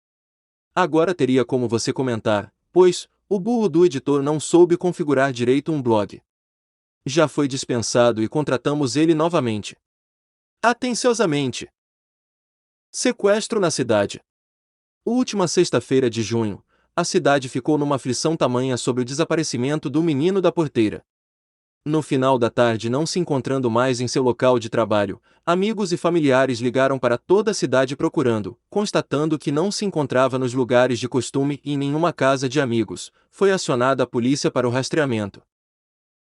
Agora teria como você comentar, pois, o burro do editor não soube configurar direito um blog. Já foi dispensado e contratamos ele novamente. Atenciosamente. Sequestro na cidade. Última sexta-feira de junho, a cidade ficou numa aflição tamanha sobre o desaparecimento do menino da porteira. No final da tarde, não se encontrando mais em seu local de trabalho, amigos e familiares ligaram para toda a cidade procurando, constatando que não se encontrava nos lugares de costume e em nenhuma casa de amigos. Foi acionada a polícia para o rastreamento.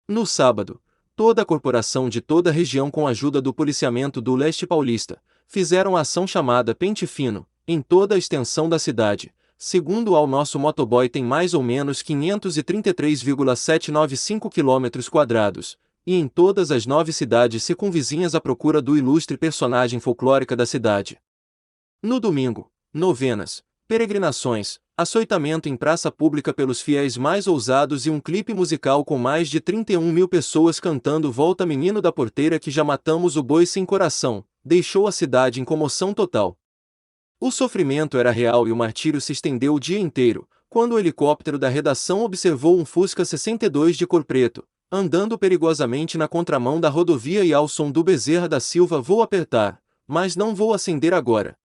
No sábado, toda a corporação de toda a região, com a ajuda do policiamento do leste paulista, fizeram a ação chamada Pente Fino, em toda a extensão da cidade. Segundo ao nosso motoboy, tem mais ou menos 533,795 km², e em todas as 9 cidades circunvizinhas à procura do ilustre personagem folclórica da cidade. No domingo, novenas, peregrinações, açoitamento em praça pública pelos fiéis mais ousados e um clipe musical com mais de 31 mil pessoas cantando Volta Menino da Porteira que já matamos o boi sem coração, deixou a cidade em comoção total. O sofrimento era real e o martírio se estendeu o dia inteiro, quando o helicóptero da redação observou um Fusca 62 de cor preto, andando perigosamente na contramão da rodovia e ao som do Bezerra da Silva: vou apertar, mas não vou acender agora.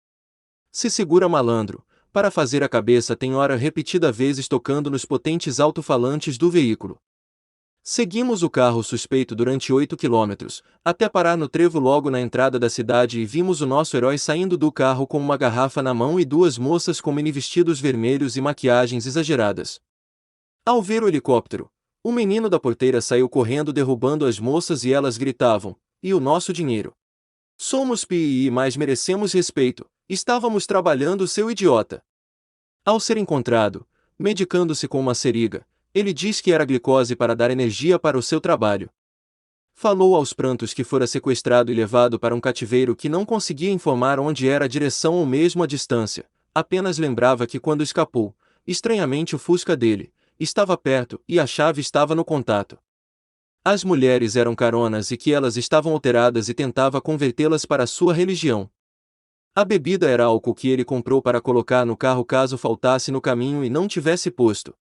Se segura, malandro, para fazer a cabeça, tem hora repetida vezes tocando nos potentes alto-falantes do veículo. Seguimos o carro suspeito durante 8 quilômetros, até parar no trevo logo na entrada da cidade, e vimos o nosso herói saindo do carro com uma garrafa na mão e 2 moças com mini-vestidos vermelhos e maquiagens exageradas. Ao ver o helicóptero, o menino da porteira saiu correndo derrubando as moças e elas gritavam: e o nosso dinheiro? Somos PI, mas merecemos respeito, estávamos trabalhando, seu idiota. Ao ser encontrado, medicando-se com uma seriga, ele diz que era glicose para dar energia para o seu trabalho. Falou aos prantos que fora sequestrado e levado para um cativeiro, que não conseguia informar onde era a direção ou mesmo a distância, apenas lembrava que quando escapou, estranhamente o Fusca dele estava perto e a chave estava no contato. As mulheres eram caronas e que elas estavam alteradas e tentava convertê-las para a sua religião. A bebida era álcool que ele comprou para colocar no carro caso faltasse no caminho e não tivesse posto.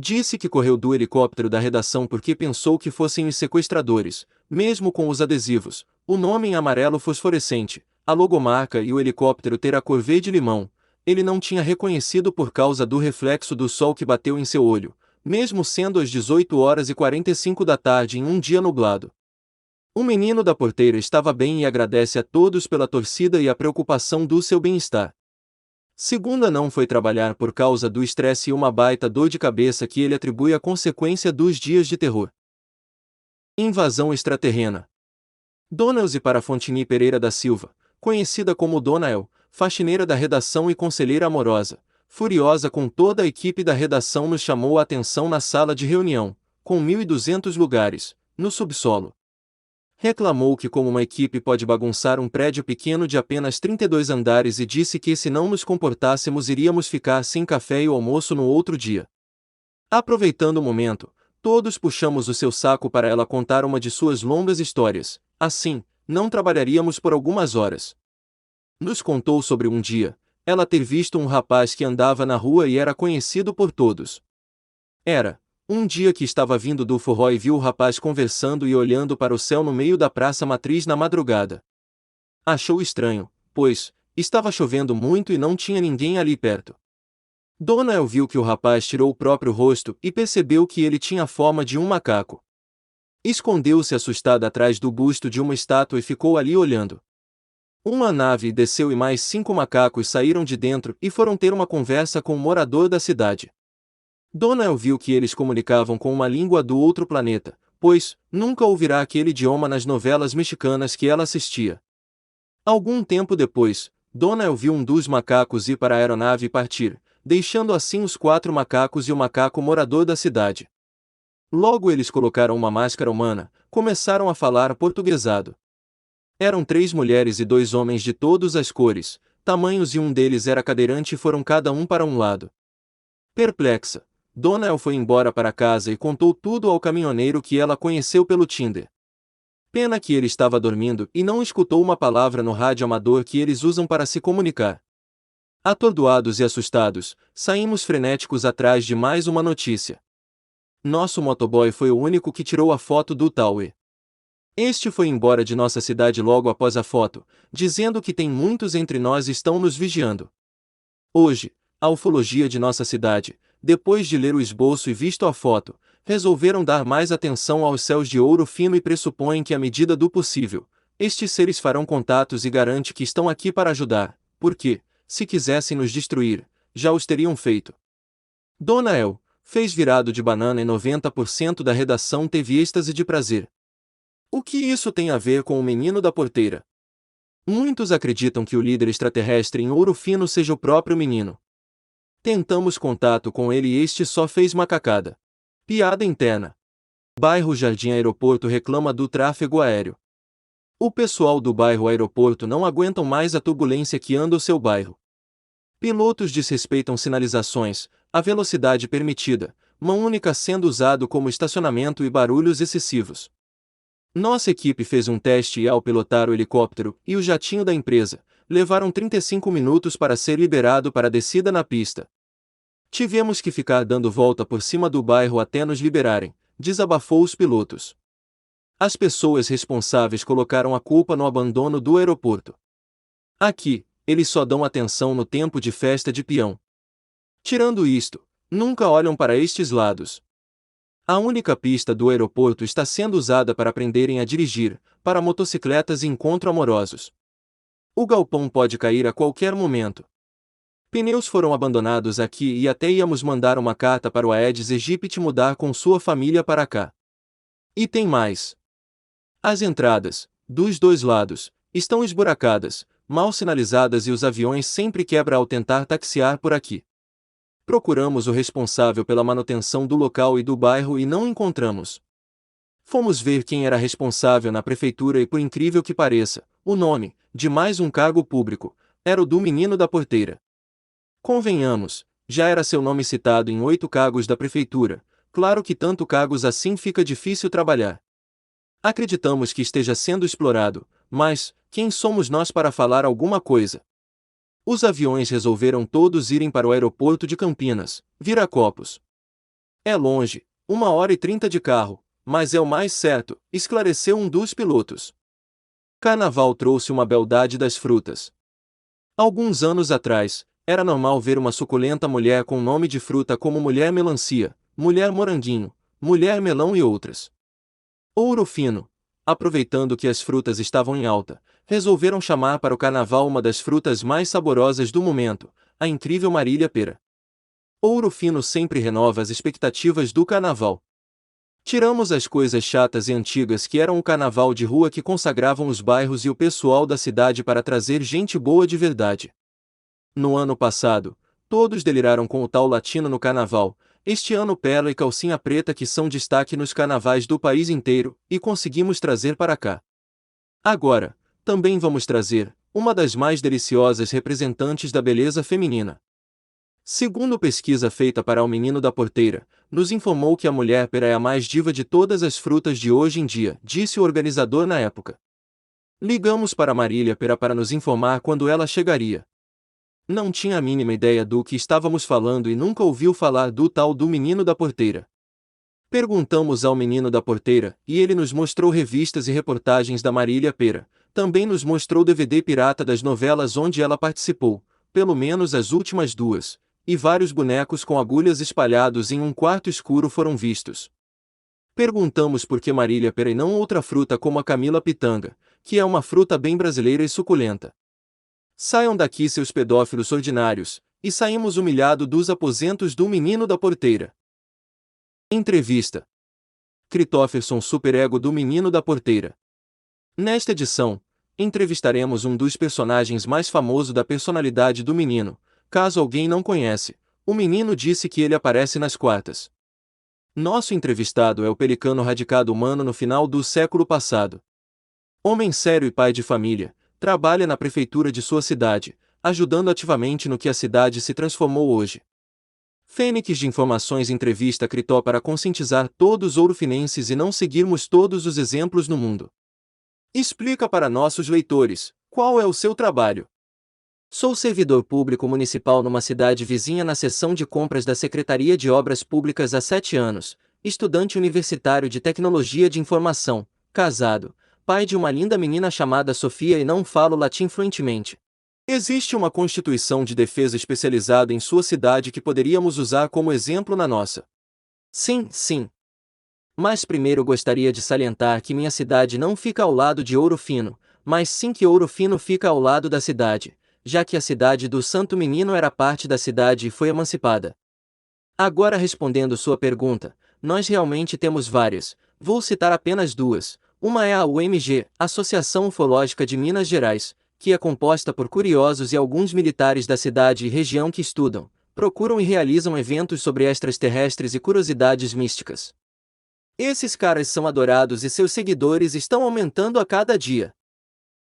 Disse que correu do helicóptero da redação porque pensou que fossem os sequestradores, mesmo com os adesivos, o nome em amarelo fosforescente, a logomarca e o helicóptero ter a cor verde-limão. Ele não tinha reconhecido por causa do reflexo do sol que bateu em seu olho, mesmo sendo às 18h45 da tarde em um dia nublado. O menino da porteira estava bem e agradece a todos pela torcida e a preocupação do seu bem-estar. Segunda, não foi trabalhar por causa do estresse e uma baita dor de cabeça que ele atribui à consequência dos dias de terror. Invasão extraterrena. Dona Elze Parafontini Pereira da Silva, conhecida como Dona El, faxineira da redação e conselheira amorosa, furiosa com toda a equipe da redação, nos chamou a atenção na sala de reunião, com 1.200 lugares, no subsolo. Reclamou que como uma equipe pode bagunçar um prédio pequeno de apenas 32 andares e disse que se não nos comportássemos iríamos ficar sem café e almoço no outro dia. Aproveitando o momento, todos puxamos o seu saco para ela contar uma de suas longas histórias, assim, não trabalharíamos por algumas horas. Nos contou sobre um dia, ela ter visto um rapaz que andava na rua e era conhecido por todos. Era um dia que estava vindo do forró e viu o rapaz conversando e olhando para o céu no meio da Praça Matriz na madrugada. Achou estranho, pois estava chovendo muito e não tinha ninguém ali perto. Dona El viu que o rapaz tirou o próprio rosto e percebeu que ele tinha a forma de um macaco. Escondeu-se assustada atrás do busto de uma estátua e ficou ali olhando. Uma nave desceu e mais 5 macacos saíram de dentro e foram ter uma conversa com um morador da cidade. Donald viu que eles comunicavam com uma língua do outro planeta, pois nunca ouvirá aquele idioma nas novelas mexicanas que ela assistia. Algum tempo depois, Donald viu um dos macacos ir para a aeronave e partir, deixando assim os 4 macacos e o macaco morador da cidade. Logo eles colocaram uma máscara humana, começaram a falar portuguesado. Eram 3 mulheres e 2 homens de todas as cores, tamanhos e um deles era cadeirante e foram cada um para um lado. Perplexa, Donald foi embora para casa e contou tudo ao caminhoneiro que ela conheceu pelo Tinder. Pena que ele estava dormindo e não escutou uma palavra no rádio amador que eles usam para se comunicar. Atordoados e assustados, saímos frenéticos atrás de mais uma notícia. Nosso motoboy foi o único que tirou a foto do Taue. Este foi embora de nossa cidade logo após a foto, dizendo que tem muitos entre nós estão nos vigiando. Hoje, a ufologia de nossa cidade, depois de ler o esboço e visto a foto, resolveram dar mais atenção aos céus de ouro fino e pressupõem que à medida do possível, estes seres farão contatos e garante que estão aqui para ajudar, porque, se quisessem nos destruir, já os teriam feito. Dona El, fez virado de banana e 90% da redação teve êxtase de prazer. O que isso tem a ver com o menino da porteira? Muitos acreditam que o líder extraterrestre em ouro fino seja o próprio menino. Tentamos contato com ele e este só fez macacada. Piada interna. Bairro Jardim Aeroporto reclama do tráfego aéreo. O pessoal do bairro Aeroporto não aguentam mais a turbulência que anda o seu bairro. Pilotos desrespeitam sinalizações, a velocidade permitida, mão única sendo usado como estacionamento e barulhos excessivos. Nossa equipe fez um teste e ao pilotar o helicóptero e o jatinho da empresa, levaram 35 minutos para ser liberado para a descida na pista. Tivemos que ficar dando volta por cima do bairro até nos liberarem, desabafou os pilotos. As pessoas responsáveis colocaram a culpa no abandono do aeroporto. Aqui, eles só dão atenção no tempo de festa de peão. Tirando isto, nunca olham para estes lados. A única pista do aeroporto está sendo usada para aprenderem a dirigir, para motocicletas e encontro amorosos. O galpão pode cair a qualquer momento. Pneus foram abandonados aqui e até íamos mandar uma carta para o Aedes aegypti mudar com sua família para cá. E tem mais. As entradas, dos 2 lados, estão esburacadas, mal sinalizadas e os aviões sempre quebram ao tentar taxiar por aqui. Procuramos o responsável pela manutenção do local e do bairro e não encontramos. Fomos ver quem era responsável na prefeitura e por incrível que pareça, o nome, de mais um cargo público, era o do menino da porteira. Convenhamos, já era seu nome citado em 8 cargos da prefeitura, claro que tanto cargos assim fica difícil trabalhar. Acreditamos que esteja sendo explorado, mas, quem somos nós para falar alguma coisa? Os aviões resolveram todos irem para o aeroporto de Campinas, Viracopos. É longe, 1h30 de carro, mas é o mais certo, esclareceu um dos pilotos. Carnaval trouxe uma beldade das frutas. Alguns anos atrás, era normal ver uma suculenta mulher com nome de fruta como mulher melancia, mulher moranguinho, mulher melão e outras. Ouro Fino, aproveitando que as frutas estavam em alta, resolveram chamar para o carnaval uma das frutas mais saborosas do momento, a incrível Marília Pera. Ouro Fino sempre renova as expectativas do carnaval. Tiramos as coisas chatas e antigas que eram o carnaval de rua que consagravam os bairros e o pessoal da cidade para trazer gente boa de verdade. No ano passado, todos deliraram com o tal latino no carnaval, este ano Pérola e Calcinha Preta que são destaque nos carnavais do país inteiro, e conseguimos trazer para cá. Agora, também vamos trazer uma das mais deliciosas representantes da beleza feminina. Segundo pesquisa feita para o menino da porteira, nos informou que a mulher pera é a mais diva de todas as frutas de hoje em dia, disse o organizador na época. Ligamos para Marília Pera para nos informar quando ela chegaria. Não tinha a mínima ideia do que estávamos falando e nunca ouviu falar do tal do menino da porteira. Perguntamos ao menino da porteira, e ele nos mostrou revistas e reportagens da Marília Pera, também nos mostrou DVD pirata das novelas onde ela participou, pelo menos as últimas 2, e vários bonecos com agulhas espalhados em um quarto escuro foram vistos. Perguntamos por que Marília pera e não outra fruta como a Camila pitanga, que é uma fruta bem brasileira e suculenta. Saiam daqui seus pedófilos ordinários, e saímos humilhado dos aposentos do menino da porteira. Entrevista. Christopherson superego do menino da porteira. Nesta edição, entrevistaremos um dos personagens mais famosos da personalidade do menino. Caso alguém não conhece, o menino disse que ele aparece nas quartas. Nosso entrevistado é o pelicano radicado humano no final do século passado. Homem sério e pai de família, trabalha na prefeitura de sua cidade, ajudando ativamente no que a cidade se transformou hoje. Fênix de Informações entrevista Critó para conscientizar todos os ourofinenses e não seguirmos todos os exemplos no mundo. Explica para nossos leitores, qual é o seu trabalho? Sou servidor público municipal numa cidade vizinha na seção de compras da Secretaria de Obras Públicas há 7 anos, estudante universitário de Tecnologia de Informação, casado, pai de uma linda menina chamada Sofia e não falo latim fluentemente. Existe uma Constituição de Defesa especializada em sua cidade que poderíamos usar como exemplo na nossa? Sim, sim. Mas primeiro gostaria de salientar que minha cidade não fica ao lado de Ouro Fino, mas sim que Ouro Fino fica ao lado da cidade, já que a cidade do Santo Menino era parte da cidade e foi emancipada. Agora respondendo sua pergunta, nós realmente temos várias, vou citar apenas duas. Uma é a UMG, Associação Ufológica de Minas Gerais, que é composta por curiosos e alguns militares da cidade e região que estudam, procuram e realizam eventos sobre extraterrestres e curiosidades místicas. Esses caras são adorados e seus seguidores estão aumentando a cada dia.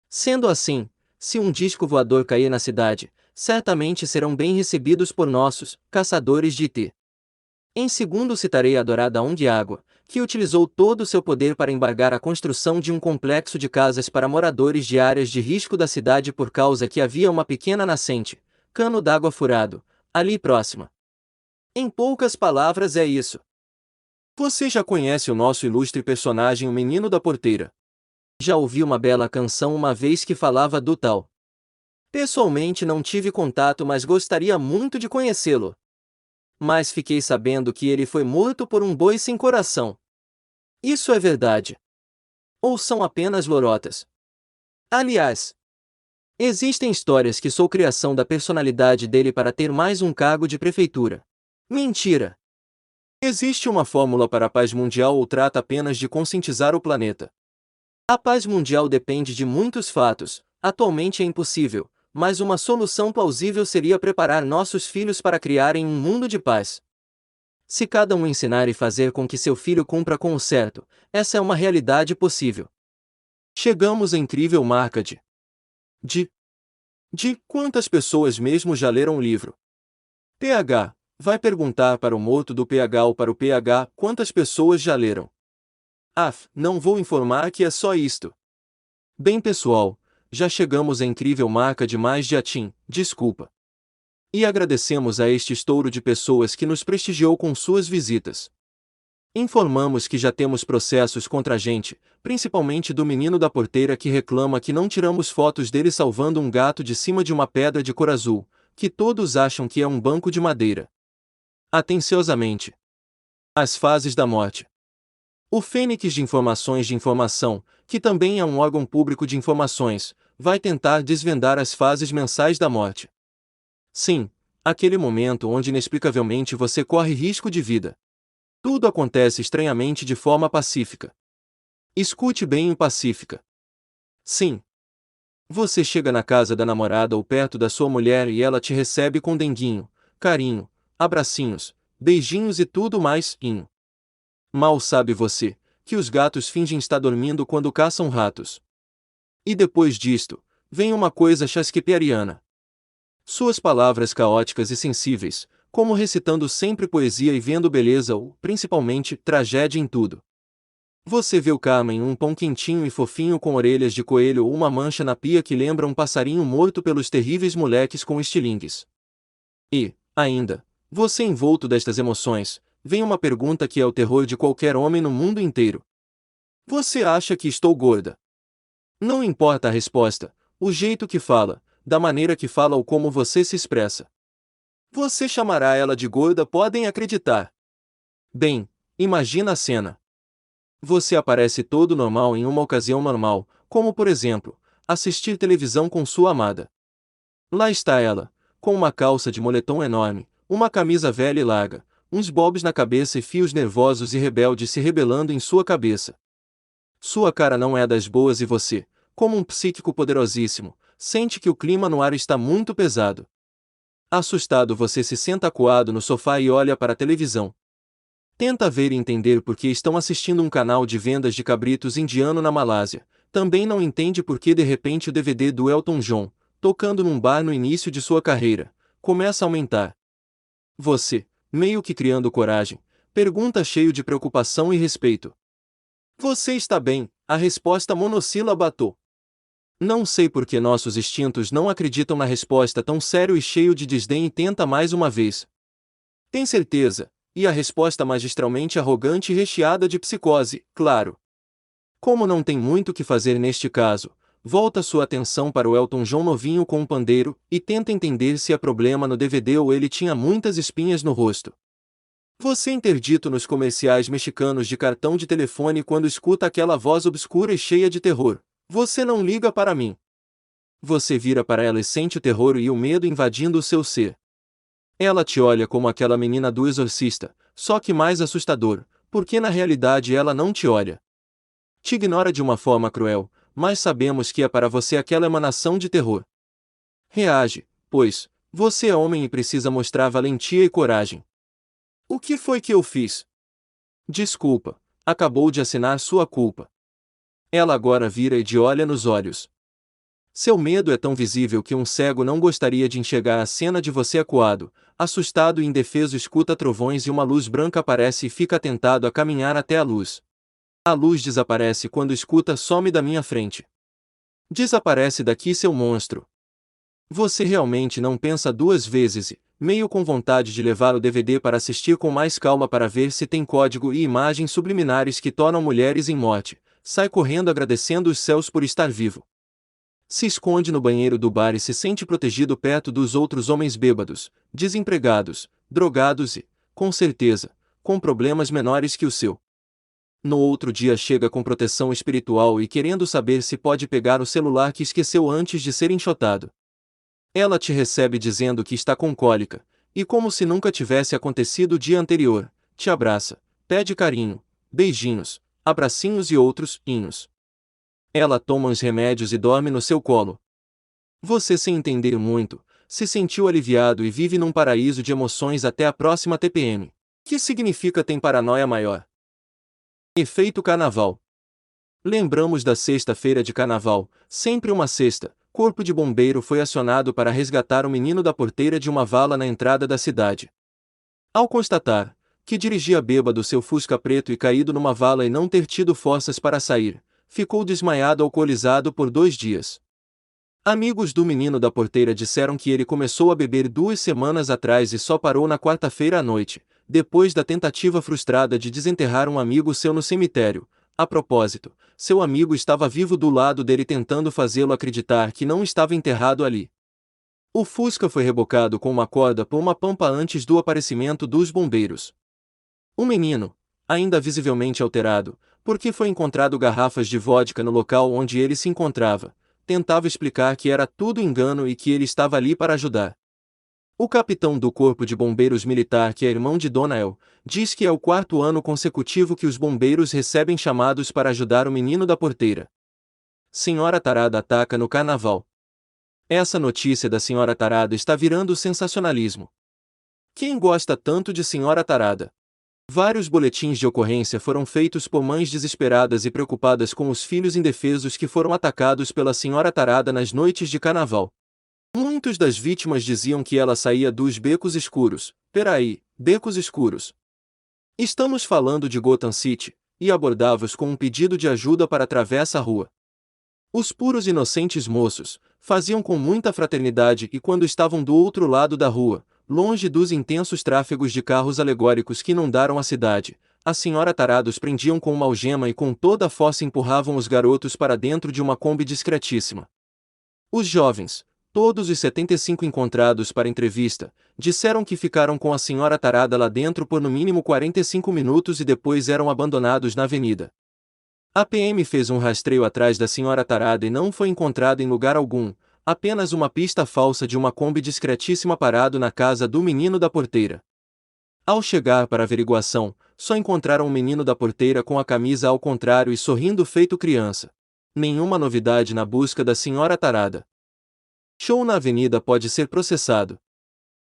Sendo assim, se um disco voador cair na cidade, certamente serão bem recebidos por nossos caçadores de IT. Em segundo citarei a adorada Onda Água, que utilizou todo o seu poder para embargar a construção de um complexo de casas para moradores de áreas de risco da cidade por causa que havia uma pequena nascente, cano d'água furado, ali próxima. Em poucas palavras é isso. Você já conhece o nosso ilustre personagem o Menino da Porteira? Já ouvi uma bela canção uma vez que falava do tal. Pessoalmente não tive contato, mas gostaria muito de conhecê-lo. Mas fiquei sabendo que ele foi morto por um boi sem coração. Isso é verdade? Ou são apenas lorotas? Aliás, existem histórias que sou criação da personalidade dele para ter mais um cargo de prefeitura. Mentira! Existe uma fórmula para a paz mundial ou trata apenas de conscientizar o planeta? A paz mundial depende de muitos fatos, atualmente é impossível, mas uma solução plausível seria preparar nossos filhos para criarem um mundo de paz. Se cada um ensinar e fazer com que seu filho cumpra com o certo, essa é uma realidade possível. Chegamos à incrível marca de quantas pessoas mesmo já leram o livro? PH, vai perguntar para o morto do PH ou para o PH quantas pessoas já leram. Não vou informar que é só isto. Bem pessoal, já chegamos à incrível marca de mais de atim, desculpa. E agradecemos a este estouro de pessoas que nos prestigiou com suas visitas. Informamos que já temos processos contra a gente, principalmente do menino da porteira que reclama que não tiramos fotos dele salvando um gato de cima de uma pedra de cor azul, que todos acham que é um banco de madeira. Atenciosamente. As fases da morte. O Fênix de Informação, que também é um órgão público de informações, vai tentar desvendar as fases mensais da morte. Sim, aquele momento onde inexplicavelmente você corre risco de vida. Tudo acontece estranhamente de forma pacífica. Escute bem o pacífica. Sim. Você chega na casa da namorada ou perto da sua mulher e ela te recebe com denguinho, carinho, abracinhos, beijinhos e tudo mais, inho. Mal sabe você, que os gatos fingem estar dormindo quando caçam ratos. E depois disto, vem uma coisa shakespeariana. Suas palavras caóticas e sensíveis, como recitando sempre poesia e vendo beleza ou, principalmente, tragédia em tudo. Você vê o Carmen um pão quentinho e fofinho com orelhas de coelho ou uma mancha na pia que lembra um passarinho morto pelos terríveis moleques com estilingues. E, ainda, você envolto destas emoções, vem uma pergunta que é o terror de qualquer homem no mundo inteiro. Você acha que estou gorda? Não importa a resposta, o jeito que fala, da maneira que fala ou como você se expressa. Você chamará ela de gorda, podem acreditar. Bem, imagina a cena. Você aparece todo normal em uma ocasião normal, como por exemplo, assistir televisão com sua amada. Lá está ela, com uma calça de moletom enorme, uma camisa velha e larga, uns bobs na cabeça e fios nervosos e rebeldes se rebelando em sua cabeça. Sua cara não é das boas e você, como um psíquico poderosíssimo, sente que o clima no ar está muito pesado. Assustado, você se senta acuado no sofá e olha para a televisão. Tenta ver e entender por que estão assistindo um canal de vendas de cabritos indiano na Malásia. Também não entende por que de repente o DVD do Elton John, tocando num bar no início de sua carreira, começa a aumentar. Você, meio que criando coragem, pergunta cheio de preocupação e respeito. Você está bem? A resposta monossílaba atou. Não sei por que nossos instintos não acreditam na resposta tão sério e cheio de desdém e tenta mais uma vez. Tem certeza? E a resposta magistralmente arrogante e recheada de psicose, claro. Como não tem muito o que fazer neste caso, volta sua atenção para o Elton John novinho com um pandeiro e tenta entender se há problema no DVD ou ele tinha muitas espinhas no rosto. Você interdito nos comerciais mexicanos de cartão de telefone quando escuta aquela voz obscura e cheia de terror. Você não liga para mim. Você vira para ela e sente o terror e o medo invadindo o seu ser. Ela te olha como aquela menina do Exorcista, só que mais assustador, porque na realidade ela não te olha. Te ignora de uma forma cruel, mas sabemos que é para você aquela emanação de terror. Reage, pois, você é homem e precisa mostrar valentia e coragem. O que foi que eu fiz? Desculpa, acabou de assinar sua culpa. Ela agora vira e te olha nos olhos. Seu medo é tão visível que um cego não gostaria de enxergar a cena de você acuado, assustado e indefeso. Escuta trovões e uma luz branca aparece e fica tentado a caminhar até a luz. A luz desaparece quando escuta some da minha frente. Desaparece daqui, seu monstro. Você realmente não pensa duas vezes e, meio com vontade de levar o DVD para assistir com mais calma para ver se tem código e imagens subliminares que tornam mulheres em morte, sai correndo agradecendo os céus por estar vivo. Se esconde no banheiro do bar e se sente protegido perto dos outros homens bêbados, desempregados, drogados e, com certeza, com problemas menores que o seu. No outro dia chega com proteção espiritual e querendo saber se pode pegar o celular que esqueceu antes de ser enxotado. Ela te recebe dizendo que está com cólica, e como se nunca tivesse acontecido o dia anterior, te abraça, pede carinho, beijinhos, abracinhos e outros inhos. Ela toma os remédios e dorme no seu colo. Você, sem entender muito, se sentiu aliviado e vive num paraíso de emoções até a próxima TPM. Que significa tem paranoia maior? Efeito carnaval. Lembramos da sexta-feira de carnaval, sempre uma sexta. Corpo de bombeiro foi acionado para resgatar o menino da porteira de uma vala na entrada da cidade. Ao constatar que dirigia bêbado seu Fusca preto e caído numa vala e não ter tido forças para sair, ficou desmaiado alcoolizado por 2 dias. Amigos do menino da porteira disseram que ele começou a beber 2 semanas atrás e só parou na quarta-feira à noite, depois da tentativa frustrada de desenterrar um amigo seu no cemitério. A propósito, seu amigo estava vivo do lado dele tentando fazê-lo acreditar que não estava enterrado ali. O Fusca foi rebocado com uma corda por uma pampa antes do aparecimento dos bombeiros. O menino, ainda visivelmente alterado, porque foi encontrado garrafas de vodka no local onde ele se encontrava, tentava explicar que era tudo engano e que ele estava ali para ajudar. O capitão do Corpo de Bombeiros Militar, que é irmão de Dona El, diz que é o 4º ano consecutivo que os bombeiros recebem chamados para ajudar o menino da porteira. Senhora Tarada ataca no carnaval. Essa notícia da Senhora Tarada está virando sensacionalismo. Quem gosta tanto de Senhora Tarada? Vários boletins de ocorrência foram feitos por mães desesperadas e preocupadas com os filhos indefesos que foram atacados pela Senhora Tarada nas noites de carnaval. Muitos das vítimas diziam que ela saía dos becos escuros. Peraí, becos escuros. Estamos falando de Gotham City, e abordava-os com um pedido de ajuda para atravessar a rua. Os puros inocentes moços faziam com muita fraternidade e quando estavam do outro lado da rua, longe dos intensos tráfegos de carros alegóricos que inundaram a cidade, a Senhora Tarada os prendiam com uma algema e com toda a força empurravam os garotos para dentro de uma Kombi discretíssima. Os jovens, todos os 75 encontrados para entrevista, disseram que ficaram com a Senhora Tarada lá dentro por no mínimo 45 minutos e depois eram abandonados na avenida. A PM fez um rastreio atrás da senhora tarada e não foi encontrado em lugar algum, apenas uma pista falsa de uma Kombi discretíssima parado na casa do menino da porteira. Ao chegar para a averiguação, só encontraram o menino da porteira com a camisa ao contrário e sorrindo feito criança. Nenhuma novidade na busca da senhora tarada. Show na avenida pode ser processado.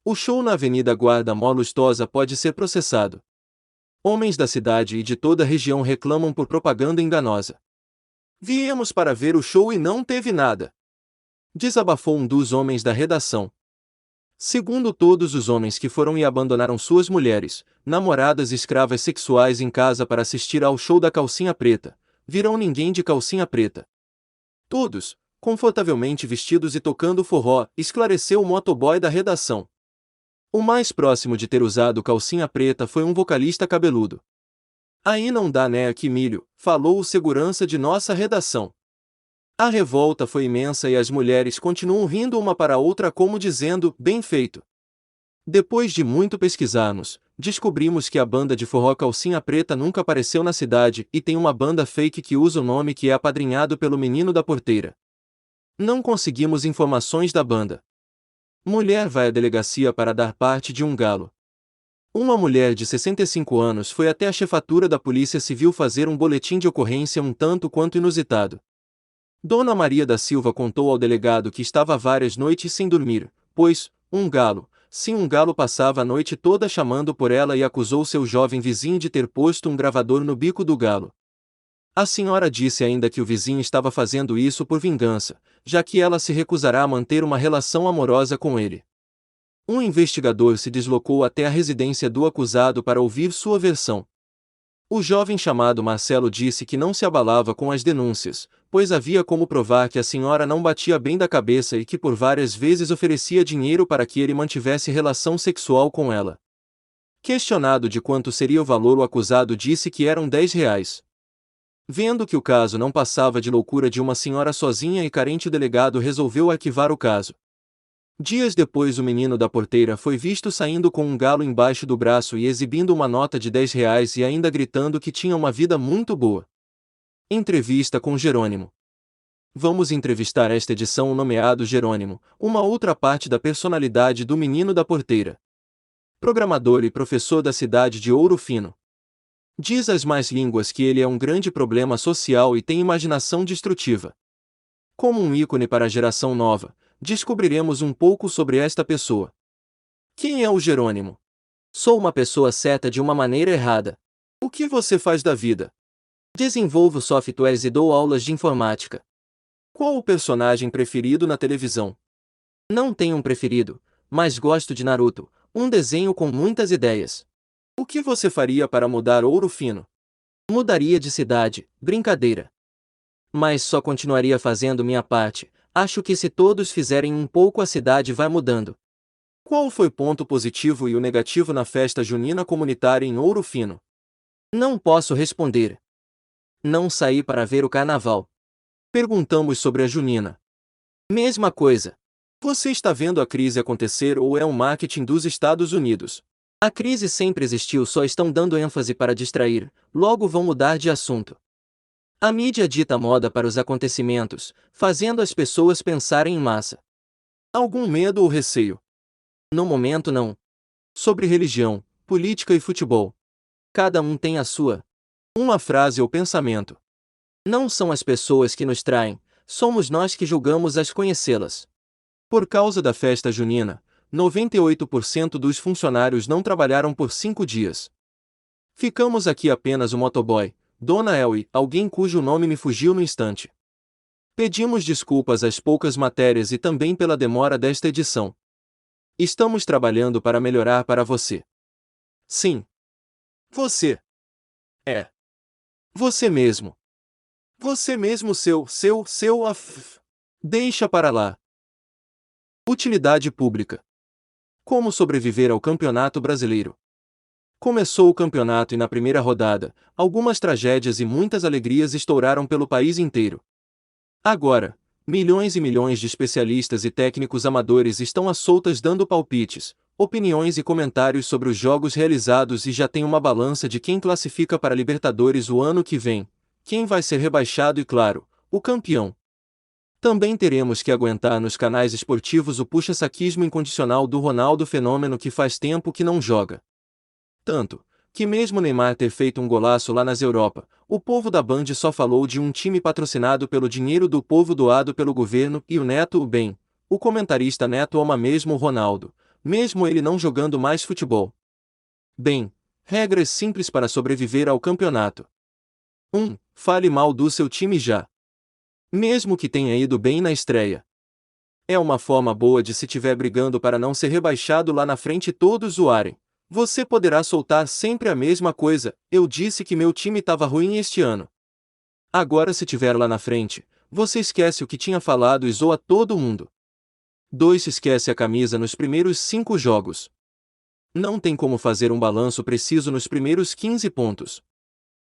O show na Avenida Guarda Mó Lustosa pode ser processado. Homens da cidade e de toda a região reclamam por propaganda enganosa. Viemos para ver o show e não teve nada. Desabafou um dos homens da redação. Segundo todos os homens que foram e abandonaram suas mulheres, namoradas e escravas sexuais em casa para assistir ao show da calcinha preta, viram ninguém de calcinha preta. Todos, confortavelmente vestidos e tocando forró, esclareceu o motoboy da redação. O mais próximo de ter usado calcinha preta foi um vocalista cabeludo. Aí não dá né que milho, falou o segurança de nossa redação. A revolta foi imensa e as mulheres continuam rindo uma para a outra como dizendo, bem feito. Depois de muito pesquisarmos, descobrimos que a banda de forró Calcinha Preta nunca apareceu na cidade e tem uma banda fake que usa o nome que é apadrinhado pelo menino da porteira. Não conseguimos informações da banda. Mulher vai à delegacia para dar parte de um galo. Uma mulher de 65 anos foi até a chefatura da Polícia Civil fazer um boletim de ocorrência um tanto quanto inusitado. Dona Maria da Silva contou ao delegado que estava várias noites sem dormir, pois, um galo passava a noite toda chamando por ela e acusou seu jovem vizinho de ter posto um gravador no bico do galo. A senhora disse ainda que o vizinho estava fazendo isso por vingança, já que ela se recusará a manter uma relação amorosa com ele. Um investigador se deslocou até a residência do acusado para ouvir sua versão. O jovem chamado Marcelo disse que não se abalava com as denúncias, pois havia como provar que a senhora não batia bem da cabeça e que por várias vezes oferecia dinheiro para que ele mantivesse relação sexual com ela. Questionado de quanto seria o valor, o acusado disse que eram R$ 10. Vendo que o caso não passava de loucura de uma senhora sozinha e carente, o delegado resolveu arquivar o caso. Dias depois, o menino da porteira foi visto saindo com um galo embaixo do braço e exibindo uma nota de R$ 10 e ainda gritando que tinha uma vida muito boa. Entrevista com Jerônimo. Vamos entrevistar esta edição o nomeado Jerônimo, uma outra parte da personalidade do menino da porteira. Programador e professor da cidade de Ouro Fino. Diz às más línguas que ele é um grande problema social e tem imaginação destrutiva. Como um ícone para a geração nova, descobriremos um pouco sobre esta pessoa. Quem é o Jerônimo? Sou uma pessoa certa de uma maneira errada. O que você faz da vida? Desenvolvo softwares e dou aulas de informática. Qual o personagem preferido na televisão? Não tenho um preferido, mas gosto de Naruto, um desenho com muitas ideias. O que você faria para mudar Ouro Fino? Mudaria de cidade, brincadeira. Mas só continuaria fazendo minha parte. Acho que se todos fizerem um pouco a cidade vai mudando. Qual foi o ponto positivo e o negativo na festa junina comunitária em Ouro Fino? Não posso responder. Não saí para ver o carnaval. Perguntamos sobre a junina. Mesma coisa. Você está vendo a crise acontecer ou é um marketing dos Estados Unidos? A crise sempre existiu, só estão dando ênfase para distrair, logo vão mudar de assunto. A mídia dita moda para os acontecimentos, fazendo as pessoas pensarem em massa. Algum medo ou receio? No momento não. Sobre religião, política e futebol. Cada um tem a sua. Uma frase ou pensamento. Não são as pessoas que nos traem, somos nós que julgamos as conhecê-las. Por causa da festa junina, 98% dos funcionários não trabalharam por 5 dias. Ficamos aqui apenas o motoboy, Dona Ellie, alguém cujo nome me fugiu no instante. Pedimos desculpas às poucas matérias e também pela demora desta edição. Estamos trabalhando para melhorar para você. Sim. Você. É. Você mesmo. Você mesmo, Deixa para lá. Utilidade pública. Como sobreviver ao Campeonato Brasileiro? Começou o campeonato e na primeira rodada, algumas tragédias e muitas alegrias estouraram pelo país inteiro. Agora, milhões e milhões de especialistas e técnicos amadores estão às soltas dando palpites, opiniões e comentários sobre os jogos realizados e já tem uma balança de quem classifica para Libertadores o ano que vem. quem vai ser rebaixado e, claro, o campeão. Também teremos que aguentar nos canais esportivos o puxa-saquismo incondicional do Ronaldo Fenômeno que faz tempo que não joga. Tanto, que mesmo Neymar ter feito um golaço lá nas Europa, o povo da Band só falou de um time patrocinado pelo dinheiro do povo doado pelo governo e o Neto, bem, o comentarista Neto ama mesmo o Ronaldo, mesmo ele não jogando mais futebol. Bem, regras simples para sobreviver ao campeonato. 1. Fale mal do seu time já. Mesmo que tenha ido bem na estreia. É uma forma boa de se tiver brigando para não ser rebaixado lá na frente e todos zoarem. Você poderá soltar sempre a mesma coisa, eu disse que meu time estava ruim este ano. Agora se tiver lá na frente, você esquece o que tinha falado e zoa todo mundo. 2. Esquece a camisa nos primeiros 5 jogos. Não tem como fazer um balanço preciso nos primeiros 15 pontos.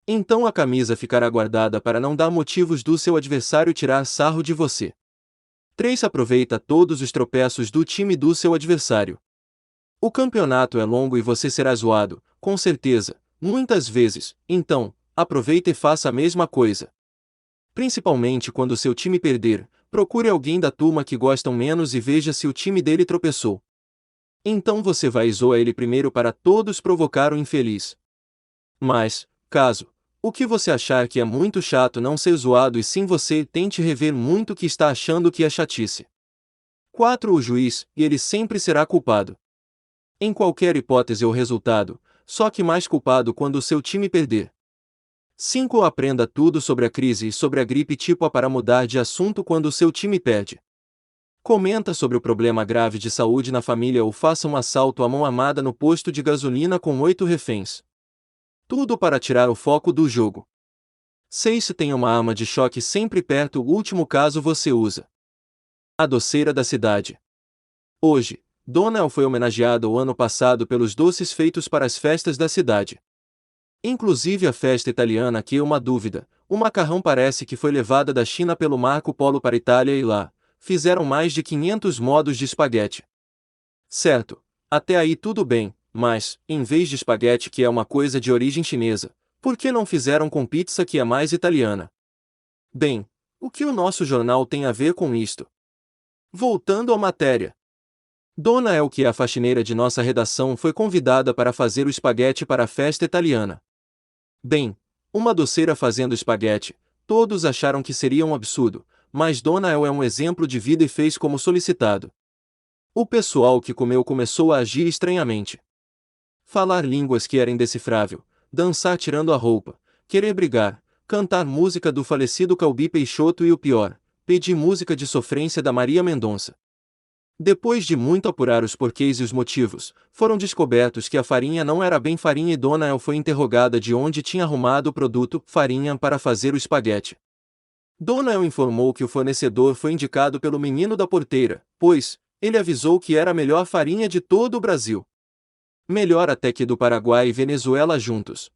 Então a camisa ficará guardada para não dar motivos do seu adversário tirar sarro de você. 3. Aproveita todos os tropeços do time do seu adversário. O campeonato é longo e você será zoado, com certeza, muitas vezes, então, aproveita e faça a mesma coisa. Principalmente quando seu time perder, procure alguém da turma que gostam menos e veja se o time dele tropeçou. Então você vai zoar ele primeiro para todos provocar o infeliz. Mas, caso o que você achar que é muito chato não ser zoado e sim você tente rever muito o que está achando que é chatice. 4. O juiz, e ele sempre será culpado. Em qualquer hipótese ou resultado, só que mais culpado quando o seu time perder. 5. Aprenda tudo sobre a crise e sobre a gripe tipo A para mudar de assunto quando o seu time perde. Comenta sobre o problema grave de saúde na família ou faça um assalto à mão armada no posto de gasolina com 8 reféns. Tudo para tirar o foco do jogo. 6. Se tem uma arma de choque sempre perto, o último caso você usa. A doceira da cidade. Hoje, Dona El foi homenageada o ano passado pelos doces feitos para as festas da cidade. Inclusive a festa italiana que é uma dúvida, o macarrão parece que foi levada da China pelo Marco Polo para Itália e lá, fizeram mais de 500 modos de espaguete. Certo, até aí tudo bem. Mas, em vez de espaguete que é uma coisa de origem chinesa, por que não fizeram com pizza que é mais italiana? Bem, o que o nosso jornal tem a ver com isto? Voltando à matéria. Dona El, que é a faxineira de nossa redação, foi convidada para fazer o espaguete para a festa italiana. Bem, uma doceira fazendo espaguete, todos acharam que seria um absurdo, mas Dona El é um exemplo de vida e fez como solicitado. O pessoal que comeu começou a agir estranhamente. Falar línguas que era indecifrável, dançar tirando a roupa, querer brigar, cantar música do falecido Calbi Peixoto e o pior, pedir música de sofrência da Maria Mendonça. Depois de muito apurar os porquês e os motivos, foram descobertos que a farinha não era bem farinha e Dona El foi interrogada de onde tinha arrumado o produto farinha para fazer o espaguete. Dona El informou que o fornecedor foi indicado pelo menino da porteira, pois ele avisou que era a melhor farinha de todo o Brasil. Melhor até que do Paraguai e Venezuela juntos.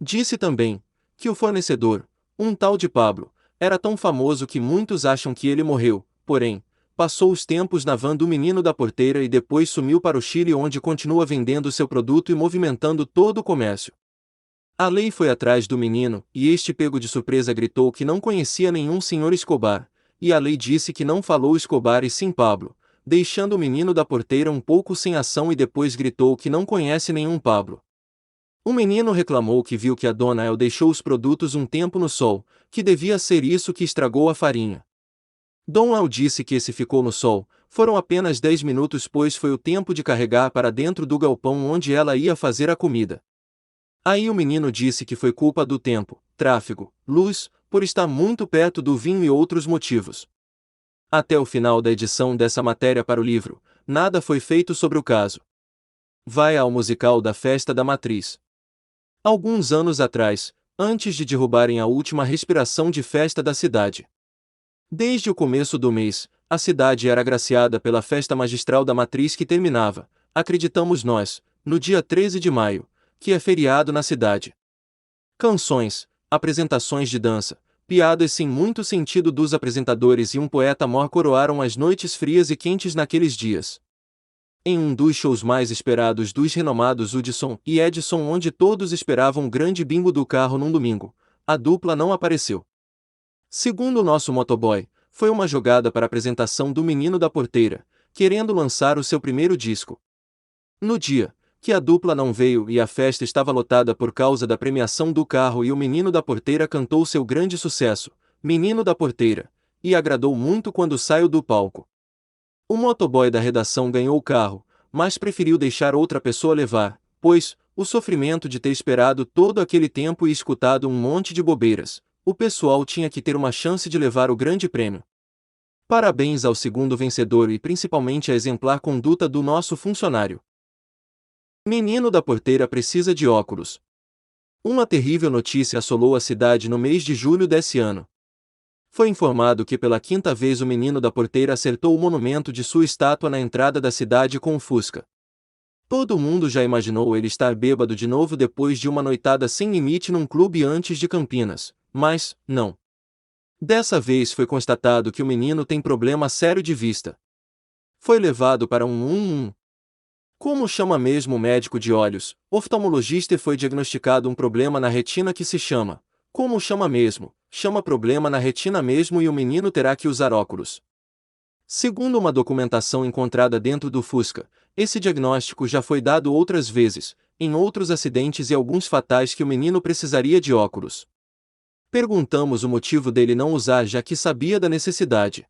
Disse também que o fornecedor, um tal de Pablo, era tão famoso que muitos acham que ele morreu, porém, passou os tempos na van do menino da porteira e depois sumiu para o Chile, onde continua vendendo seu produto e movimentando todo o comércio. A lei foi atrás do menino, e este, pego de surpresa, gritou que não conhecia nenhum senhor Escobar, e a lei disse que não falou Escobar e sim Pablo, deixando o menino da porteira um pouco sem ação, e depois gritou que não conhece nenhum Pablo. O menino reclamou que viu que a Dona El deixou os produtos um tempo no sol, que devia ser isso que estragou a farinha. Dona El disse que se ficou no sol, foram apenas 10 minutos, pois foi o tempo de carregar para dentro do galpão onde ela ia fazer a comida. Aí o menino disse que foi culpa do tempo, tráfego, luz, por estar muito perto do vinho e outros motivos. Até o final da edição dessa matéria para o livro, nada foi feito sobre o caso. Vai ao musical da Festa da Matriz. Alguns anos atrás, antes de derrubarem a última respiração de festa da cidade. Desde o começo do mês, a cidade era agraciada pela festa magistral da Matriz que terminava, acreditamos nós, no dia 13 de maio, que é feriado na cidade. Canções, apresentações de dança, piadas sem muito sentido dos apresentadores e um poeta-mor coroaram as noites frias e quentes naqueles dias. Em um dos shows mais esperados dos renomados Hudson e Edson, onde todos esperavam o grande bingo do carro num domingo, a dupla não apareceu. Segundo o nosso motoboy, foi uma jogada para a apresentação do Menino da Porteira, querendo lançar o seu primeiro disco. No dia que a dupla não veio e a festa estava lotada por causa da premiação do carro e o Menino da Porteira cantou seu grande sucesso, Menino da Porteira, e agradou muito quando saiu do palco. O motoboy da redação ganhou o carro, mas preferiu deixar outra pessoa levar, pois, o sofrimento de ter esperado todo aquele tempo e escutado um monte de bobeiras, o pessoal tinha que ter uma chance de levar o grande prêmio. Parabéns ao segundo vencedor e principalmente à exemplar conduta do nosso funcionário. Menino da Porteira precisa de óculos. Uma terrível notícia assolou a cidade no mês de julho desse ano. Foi informado que pela quinta vez o Menino da Porteira acertou o monumento de sua estátua na entrada da cidade com o Fusca. Todo mundo já imaginou ele estar bêbado de novo depois de uma noitada sem limite num clube antes de Campinas, mas, não. Dessa vez foi constatado que o menino tem problema sério de vista. Foi levado para um 111. Como chama mesmo o médico de olhos, oftalmologista, e foi diagnosticado um problema na retina que se chama, como chama mesmo, chama problema na retina mesmo, e o menino terá que usar óculos. Segundo uma documentação encontrada dentro do Fusca, esse diagnóstico já foi dado outras vezes, em outros acidentes e alguns fatais que o menino precisaria de óculos. Perguntamos o motivo dele não usar, já que sabia da necessidade.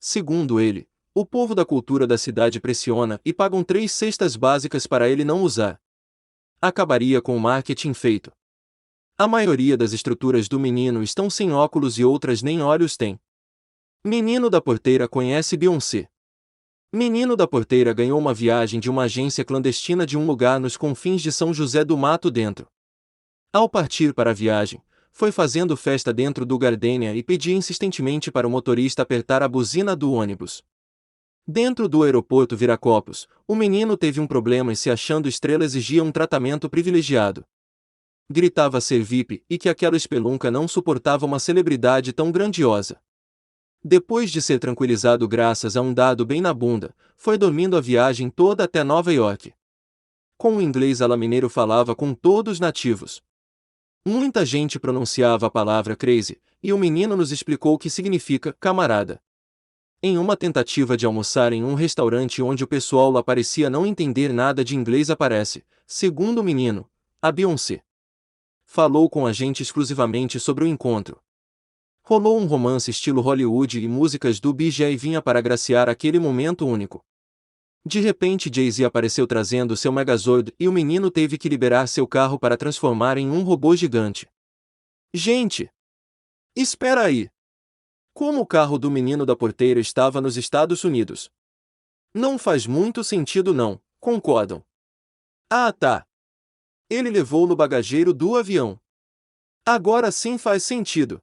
Segundo ele, o povo da cultura da cidade pressiona e pagam 3 cestas básicas para ele não usar. Acabaria com o marketing feito. A maioria das estruturas do menino estão sem óculos e outras nem olhos têm. Menino da Porteira conhece Beyoncé. Menino da Porteira ganhou uma viagem de uma agência clandestina de um lugar nos confins de São José do Mato Dentro. Ao partir para a viagem, foi fazendo festa dentro do Gardênia e pedia insistentemente para o motorista apertar a buzina do ônibus. Dentro do aeroporto Viracopos, o menino teve um problema e, se achando estrela, exigia um tratamento privilegiado. Gritava ser VIP e que aquela espelunca não suportava uma celebridade tão grandiosa. Depois de ser tranquilizado graças a um dado bem na bunda, foi dormindo a viagem toda até Nova York. Com o inglês ala mineiro falava com todos os nativos. Muita gente pronunciava a palavra crazy, e o menino nos explicou o que significa camarada. Em uma tentativa de almoçar em um restaurante onde o pessoal lá parecia não entender nada de inglês, aparece, segundo o menino, a Beyoncé. Falou com a gente exclusivamente sobre o encontro. Rolou um romance estilo Hollywood e músicas do BG vinha para agraciar aquele momento único. De repente Jay-Z apareceu trazendo seu Megazord e o menino teve que liberar seu carro para transformar em um robô gigante. Gente! Espera aí! Como o carro do Menino da Porteira estava nos Estados Unidos? Não faz muito sentido não, concordam? Ah tá! Ele levou no bagageiro do avião. Agora sim faz sentido.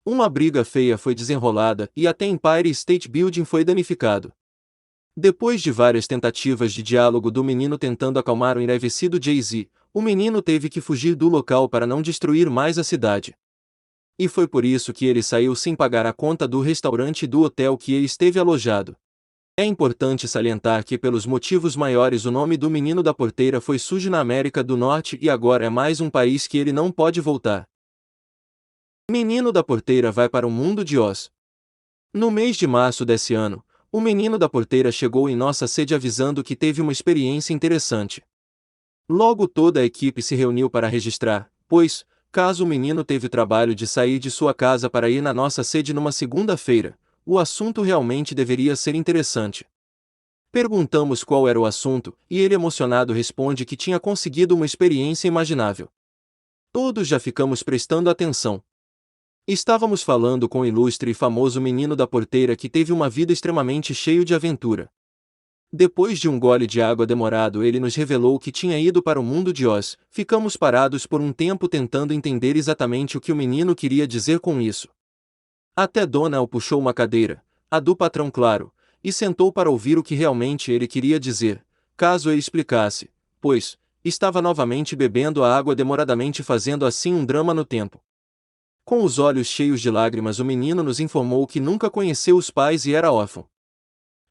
Uma briga feia foi desenrolada e até Empire State Building foi danificado. Depois de várias tentativas de diálogo do menino tentando acalmar o enraivecido Jay-Z, o menino teve que fugir do local para não destruir mais a cidade. E foi por isso que ele saiu sem pagar a conta do restaurante e do hotel que ele esteve alojado. É importante salientar que, pelos motivos maiores, o nome do Menino da Porteira foi sujo na América do Norte e agora é mais um país que ele não pode voltar. Menino da Porteira vai para o mundo de Oz. No mês de março desse ano, o Menino da Porteira chegou em nossa sede avisando que teve uma experiência interessante. Logo toda a equipe se reuniu para registrar, pois, caso o menino teve o trabalho de sair de sua casa para ir na nossa sede numa segunda-feira, o assunto realmente deveria ser interessante. Perguntamos qual era o assunto, e ele emocionado responde que tinha conseguido uma experiência imaginável. Todos já ficamos prestando atenção. Estávamos falando com o ilustre e famoso Menino da Porteira que teve uma vida extremamente cheia de aventura. Depois de um gole de água demorado, ele nos revelou que tinha ido para o mundo de Oz. Ficamos parados por um tempo tentando entender exatamente o que o menino queria dizer com isso. Até Dona o puxou uma cadeira, a do patrão claro, e sentou para ouvir o que realmente ele queria dizer, caso ele explicasse, pois estava novamente bebendo a água demoradamente, fazendo assim um drama no tempo. Com os olhos cheios de lágrimas, o menino nos informou que nunca conheceu os pais e era órfão.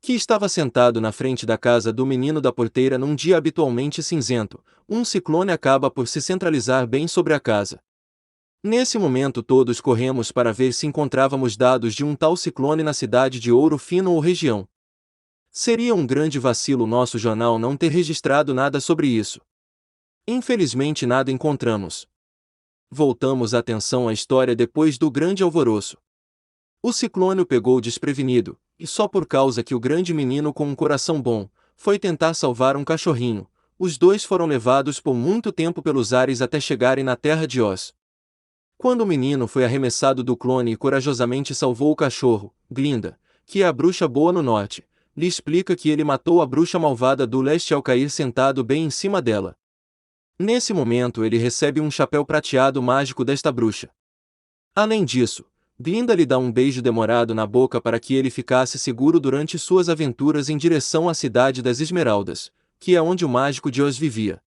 Que estava sentado na frente da casa do Menino da Porteira num dia habitualmente cinzento, um ciclone acaba por se centralizar bem sobre a casa. Nesse momento todos corremos para ver se encontrávamos dados de um tal ciclone na cidade de Ouro Fino ou região. Seria um grande vacilo nosso jornal não ter registrado nada sobre isso. Infelizmente nada encontramos. Voltamos a atenção à história depois do grande alvoroço. O ciclone o pegou desprevenido, e só por causa que o grande menino com um coração bom, foi tentar salvar um cachorrinho, os dois foram levados por muito tempo pelos ares até chegarem na terra de Oz. Quando o menino foi arremessado do clone e corajosamente salvou o cachorro, Glinda, que é a bruxa boa no norte, lhe explica que ele matou a bruxa malvada do leste ao cair sentado bem em cima dela. Nesse momento ele recebe um chapéu prateado mágico desta bruxa. Além disso, Glinda lhe dá um beijo demorado na boca para que ele ficasse seguro durante suas aventuras em direção à cidade das Esmeraldas, que é onde o mágico de Oz vivia.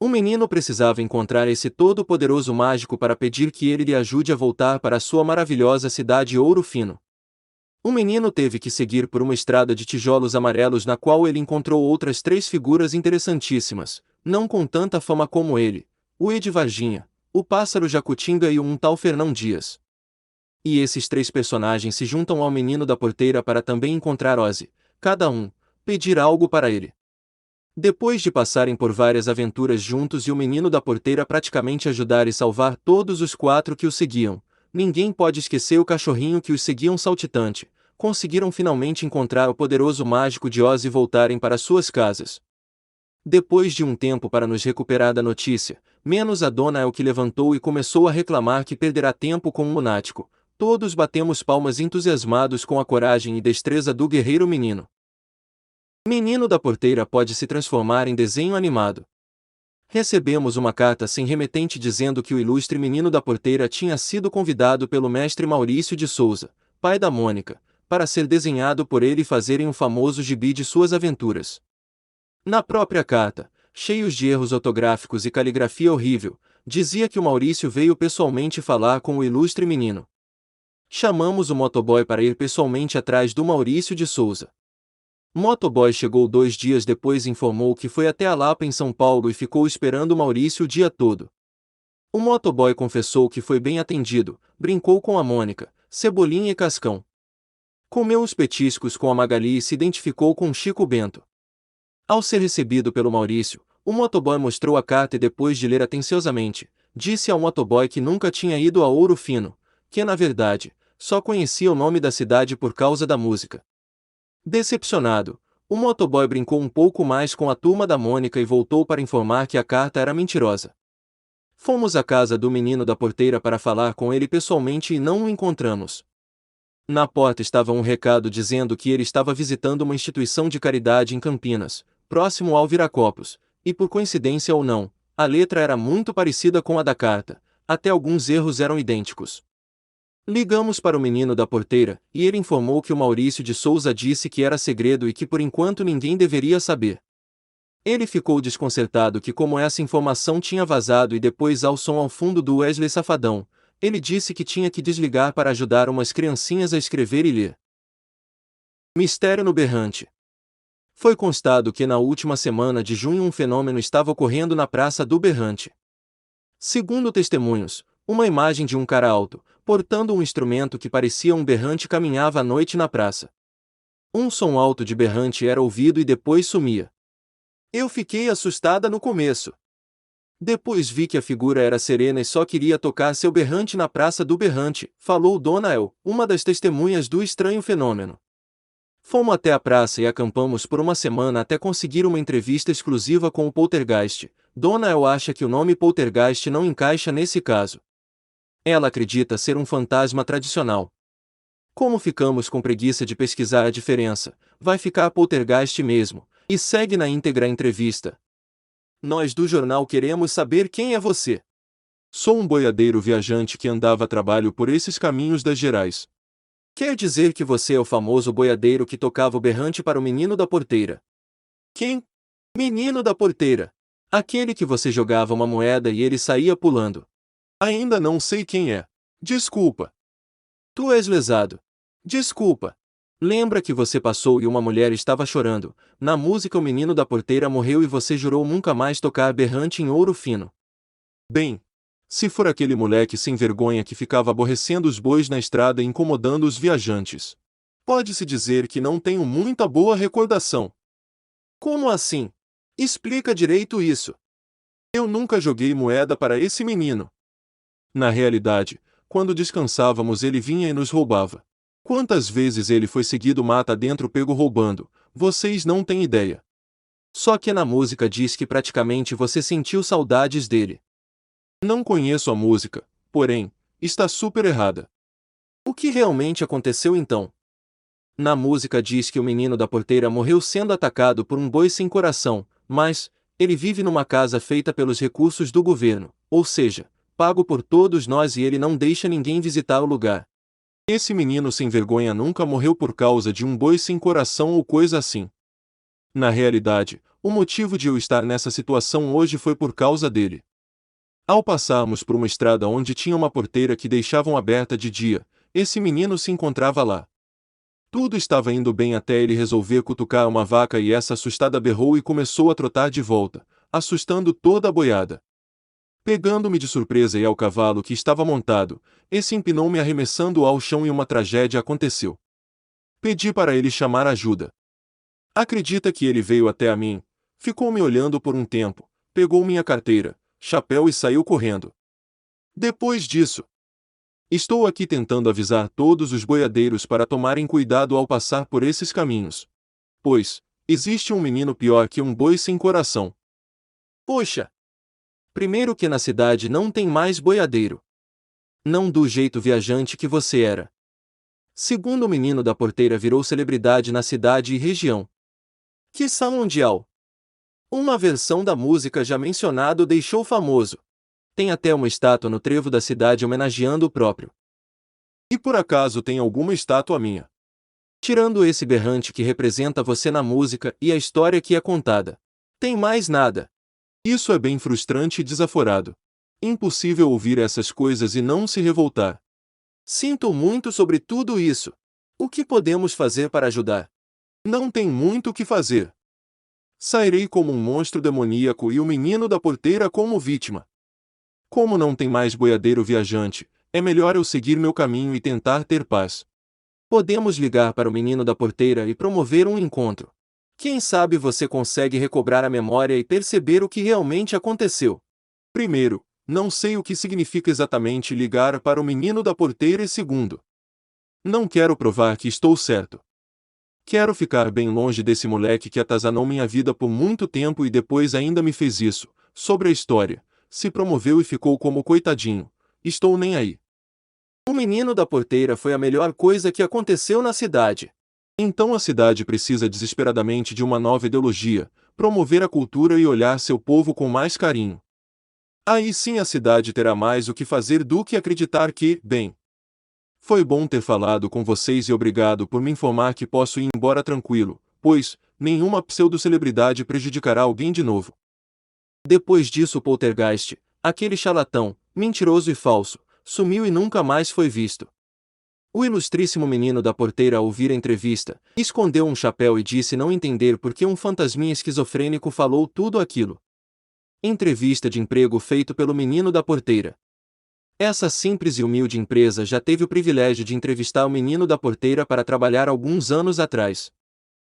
O menino precisava encontrar esse todo-poderoso mágico para pedir que ele lhe ajude a voltar para sua maravilhosa cidade Ouro Fino. O menino teve que seguir por uma estrada de tijolos amarelos na qual ele encontrou outras 3 figuras interessantíssimas, não com tanta fama como ele, o Ed Varginha, o Pássaro Jacutinga e um tal Fernão Dias. E esses 3 personagens se juntam ao menino da porteira para também encontrar Ozzy, cada um, pedir algo para ele. Depois de passarem por várias aventuras juntos e o menino da porteira praticamente ajudar e salvar todos os 4 que o seguiam, ninguém pode esquecer o cachorrinho que os seguiam saltitante, conseguiram finalmente encontrar o poderoso mágico de Oz e voltarem para suas casas. Depois de um tempo para nos recuperar da notícia, menos a dona El que levantou e começou a reclamar que perderá tempo com um lunático, todos batemos palmas entusiasmados com a coragem e destreza do guerreiro menino. Menino da porteira pode se transformar em desenho animado. Recebemos uma carta sem remetente dizendo que o ilustre menino da porteira tinha sido convidado pelo mestre Maurício de Souza, pai da Mônica, para ser desenhado por ele e fazerem um famoso gibi de suas aventuras. Na própria carta, cheios de erros ortográficos e caligrafia horrível, dizia que o Maurício veio pessoalmente falar com o ilustre menino. Chamamos o motoboy para ir pessoalmente atrás do Maurício de Souza. Motoboy chegou 2 dias depois e informou que foi até a Lapa em São Paulo e ficou esperando o Maurício o dia todo. O motoboy confessou que foi bem atendido, brincou com a Mônica, Cebolinha e Cascão. Comeu os petiscos com a Magali e se identificou com Chico Bento. Ao ser recebido pelo Maurício, o motoboy mostrou a carta e depois de ler atenciosamente, disse ao motoboy que nunca tinha ido a Ouro Fino, que na verdade, só conhecia o nome da cidade por causa da música. Decepcionado, o motoboy brincou um pouco mais com a turma da Mônica e voltou para informar que a carta era mentirosa. Fomos à casa do menino da porteira para falar com ele pessoalmente e não o encontramos. Na porta estava um recado dizendo que ele estava visitando uma instituição de caridade em Campinas, próximo ao Viracopos, e por coincidência ou não, a letra era muito parecida com a da carta, até alguns erros eram idênticos. Ligamos para o menino da porteira, e ele informou que o Maurício de Souza disse que era segredo e que por enquanto ninguém deveria saber. Ele ficou desconcertado que como essa informação tinha vazado e depois ao som ao fundo do Wesley Safadão, ele disse que tinha que desligar para ajudar umas criancinhas a escrever e ler. Mistério no Berrante. Foi constado que na última semana de junho um fenômeno estava ocorrendo na Praça do Berrante. Segundo testemunhos, uma imagem de um cara alto, portando um instrumento que parecia um berrante caminhava à noite na praça. Um som alto de berrante era ouvido e depois sumia. Eu fiquei assustada no começo. Depois vi que a figura era serena e só queria tocar seu berrante na Praça do Berrante, falou Dona El, uma das testemunhas do estranho fenômeno. Fomos até a praça e acampamos por uma semana até conseguir uma entrevista exclusiva com o poltergeist. Dona El acha que o nome poltergeist não encaixa nesse caso. Ela acredita ser um fantasma tradicional. Como ficamos com preguiça de pesquisar a diferença, vai ficar poltergeist mesmo, e segue na íntegra a entrevista. Nós do jornal queremos saber quem é você. Sou um boiadeiro viajante que andava a trabalho por esses caminhos das Gerais. Quer dizer que você é o famoso boiadeiro que tocava o berrante para o menino da porteira? Quem? Menino da porteira. Aquele que você jogava uma moeda e ele saía pulando. Ainda não sei quem é. Desculpa. Tu és lesado. Desculpa. Lembra que você passou e uma mulher estava chorando. Na música o menino da porteira morreu e você jurou nunca mais tocar berrante em Ouro Fino. Bem, Se for aquele moleque sem vergonha que ficava aborrecendo os bois na estrada e incomodando os viajantes. Pode-se dizer que não tenho muita boa recordação. Como assim? Explica direito isso. Eu nunca joguei moeda para esse menino. Na realidade, quando descansávamos ele vinha e nos roubava. Quantas vezes ele foi seguido mata dentro pego roubando, vocês não têm ideia. Só que na música diz que praticamente você sentiu saudades dele. Não conheço a música, porém, está super errada. O que realmente aconteceu então? Na música diz que o menino da porteira morreu sendo atacado por um boi sem coração, mas ele vive numa casa feita pelos recursos do governo, ou seja, pago por todos nós e ele não deixa ninguém visitar o lugar. Esse menino sem vergonha nunca morreu por causa de um boi sem coração ou coisa assim. Na realidade, o motivo de eu estar nessa situação hoje foi por causa dele. Ao passarmos por uma estrada onde tinha uma porteira que deixavam aberta de dia, esse menino se encontrava lá. Tudo estava indo bem até ele resolver cutucar uma vaca e essa assustada berrou e começou a trotar de volta, assustando toda a boiada. Pegando-me de surpresa e ao cavalo que estava montado, esse empinou-me arremessando ao chão e uma tragédia aconteceu. Pedi para ele chamar ajuda. Acredita que ele veio até a mim, ficou me olhando por um tempo, pegou minha carteira, chapéu e saiu correndo. Depois disso, estou aqui tentando avisar todos os boiadeiros para tomarem cuidado ao passar por esses caminhos. Pois, existe um menino pior que um boi sem coração. Poxa! Primeiro que na cidade não tem mais boiadeiro. Não do jeito viajante que você era. Segundo, o menino da porteira virou celebridade na cidade e região. Quiçá mundial. Uma versão da música já mencionado deixou famoso. Tem até uma estátua no trevo da cidade homenageando o próprio. E por acaso tem alguma estátua minha? Tirando esse berrante que representa você na música e a história que é contada. Tem mais nada. Isso é bem frustrante e desaforado. Impossível ouvir essas coisas e não se revoltar. Sinto muito sobre tudo isso. O que podemos fazer para ajudar? Não tem muito o que fazer. Sairei como um monstro demoníaco e o menino da porteira como vítima. Como não tem mais boiadeiro viajante, é melhor eu seguir meu caminho e tentar ter paz. Podemos ligar para o menino da porteira e promover um encontro. Quem sabe você consegue recobrar a memória e perceber o que realmente aconteceu. Primeiro, não sei o que significa exatamente ligar para o menino da porteira e segundo, não quero provar que estou certo. Quero ficar bem longe desse moleque que atazanou minha vida por muito tempo e depois ainda me fez isso. Sobre a história, se promoveu e ficou como coitadinho. Estou nem aí. O menino da porteira foi a melhor coisa que aconteceu na cidade. Então a cidade precisa desesperadamente de uma nova ideologia, promover a cultura e olhar seu povo com mais carinho. Aí sim a cidade terá mais o que fazer do que acreditar que, bem. Foi bom ter falado com vocês e obrigado por me informar que posso ir embora tranquilo, pois nenhuma pseudo-celebridade prejudicará alguém de novo. Depois disso o poltergeist, aquele charlatão, mentiroso e falso, sumiu e nunca mais foi visto. O ilustríssimo menino da porteira, ao ouvir a entrevista, escondeu um chapéu e disse não entender por que um fantasminha esquizofrênico falou tudo aquilo. Entrevista de emprego feito pelo menino da porteira. Essa simples e humilde empresa já teve o privilégio de entrevistar o menino da porteira para trabalhar alguns anos atrás.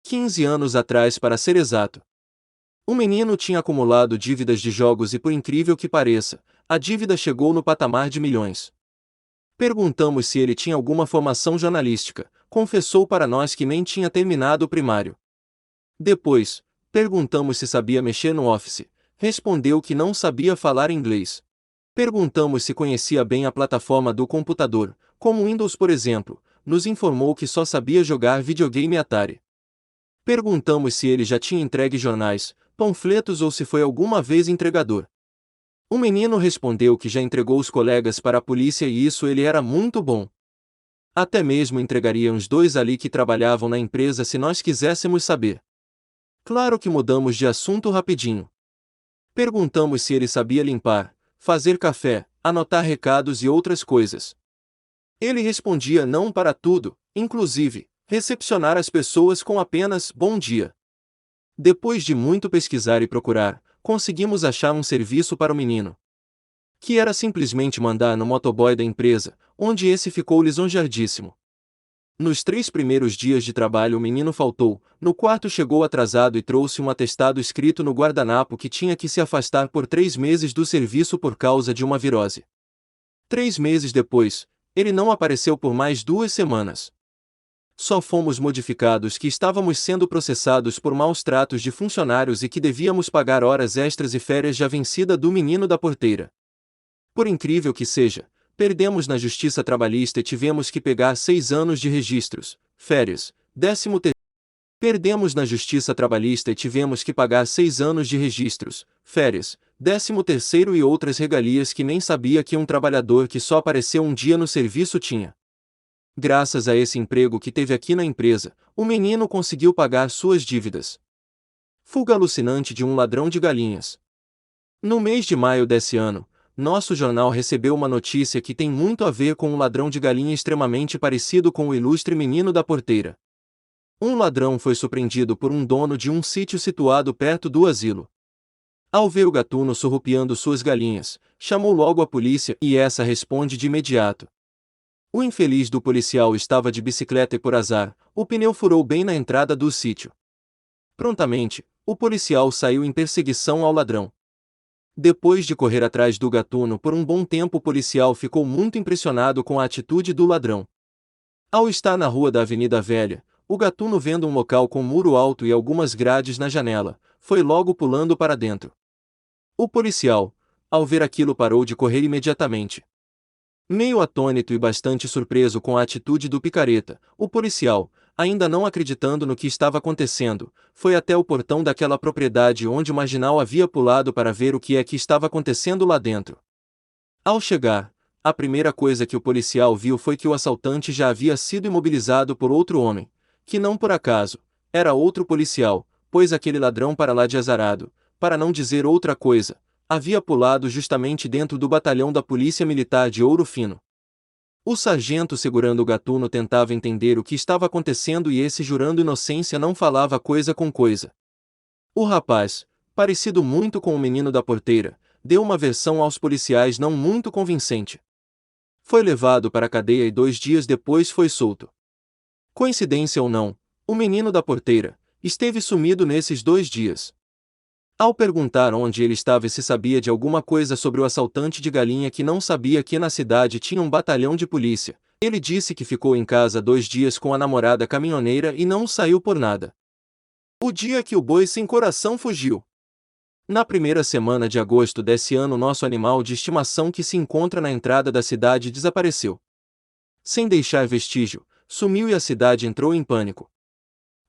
15 anos atrás para ser exato. O menino tinha acumulado dívidas de jogos e por incrível que pareça, a dívida chegou no patamar de milhões. Perguntamos se ele tinha alguma formação jornalística, confessou para nós que nem tinha terminado o primário. Depois, perguntamos se sabia mexer no Office, respondeu que não sabia falar inglês. Perguntamos se conhecia bem a plataforma do computador, como Windows por exemplo, nos informou que só sabia jogar videogame Atari. Perguntamos se ele já tinha entregue jornais, panfletos ou se foi alguma vez entregador. O menino respondeu que já entregou os colegas para a polícia e isso ele era muito bom. Até mesmo entregaria uns dois ali que trabalhavam na empresa se nós quiséssemos saber. Claro que mudamos de assunto rapidinho. Perguntamos se ele sabia limpar, fazer café, anotar recados e outras coisas. Ele respondia não para tudo, inclusive, recepcionar as pessoas com apenas bom dia. Depois de muito pesquisar e procurar, conseguimos achar um serviço para o menino. que era simplesmente mandar no motoboy da empresa, onde esse ficou lisonjeadíssimo. Nos 3 primeiros dias de trabalho o menino faltou, no quarto chegou atrasado e trouxe um atestado escrito no guardanapo que tinha que se afastar por 3 meses do serviço por causa de uma virose. 3 meses depois, ele não apareceu por mais 2 semanas. Só fomos modificados que estávamos sendo processados por maus tratos de funcionários e que devíamos pagar horas extras e férias já vencida do menino da porteira. Por incrível que seja, perdemos na justiça trabalhista e tivemos que pegar 6 anos de registros, férias, 13º. Perdemos na justiça trabalhista e tivemos que pagar 6 anos de registros, férias, 13º e outras regalias que nem sabia que um trabalhador que só apareceu um dia no serviço tinha. Graças a esse emprego que teve aqui na empresa, o menino conseguiu pagar suas dívidas. Fuga alucinante de um ladrão de galinhas. No mês de maio desse ano, nosso jornal recebeu uma notícia que tem muito a ver com um ladrão de galinha extremamente parecido com o ilustre menino da porteira. Um ladrão foi surpreendido por um dono de um sítio situado perto do asilo. Ao ver o gatuno surrupiando suas galinhas, chamou logo a polícia e essa responde de imediato. O infeliz do policial estava de bicicleta e por azar, o pneu furou bem na entrada do sítio. Prontamente, o policial saiu em perseguição ao ladrão. Depois de correr atrás do gatuno por um bom tempo, o policial ficou muito impressionado com a atitude do ladrão. Ao estar na rua da Avenida Velha, o gatuno, vendo um local com muro alto e algumas grades na janela, foi logo pulando para dentro. O policial, ao ver aquilo, parou de correr imediatamente. Meio atônito e bastante surpreso com a atitude do picareta, o policial, ainda não acreditando no que estava acontecendo, foi até o portão daquela propriedade onde o marginal havia pulado para ver o que é que estava acontecendo lá dentro. Ao chegar, a primeira coisa que o policial viu foi que o assaltante já havia sido imobilizado por outro homem, que não por acaso, era outro policial, pois aquele ladrão, para lá de azarado, para não dizer outra coisa, havia pulado justamente dentro do batalhão da Polícia Militar de Ouro Fino. O sargento segurando o gatuno tentava entender o que estava acontecendo e esse, jurando inocência, não falava coisa com coisa. O rapaz, parecido muito com o menino da porteira, deu uma versão aos policiais não muito convincente. Foi levado para a cadeia e 2 dias depois foi solto. Coincidência ou não, o menino da porteira esteve sumido nesses 2 dias. Ao perguntar onde ele estava e se sabia de alguma coisa sobre o assaltante de galinha, que não sabia que na cidade tinha um batalhão de polícia, ele disse que ficou em casa 2 dias com a namorada caminhoneira e não saiu por nada. O dia que o boi sem coração fugiu. Na primeira semana de agosto desse ano, nosso animal de estimação, que se encontra na entrada da cidade, desapareceu. Sem deixar vestígio, sumiu e a cidade entrou em pânico.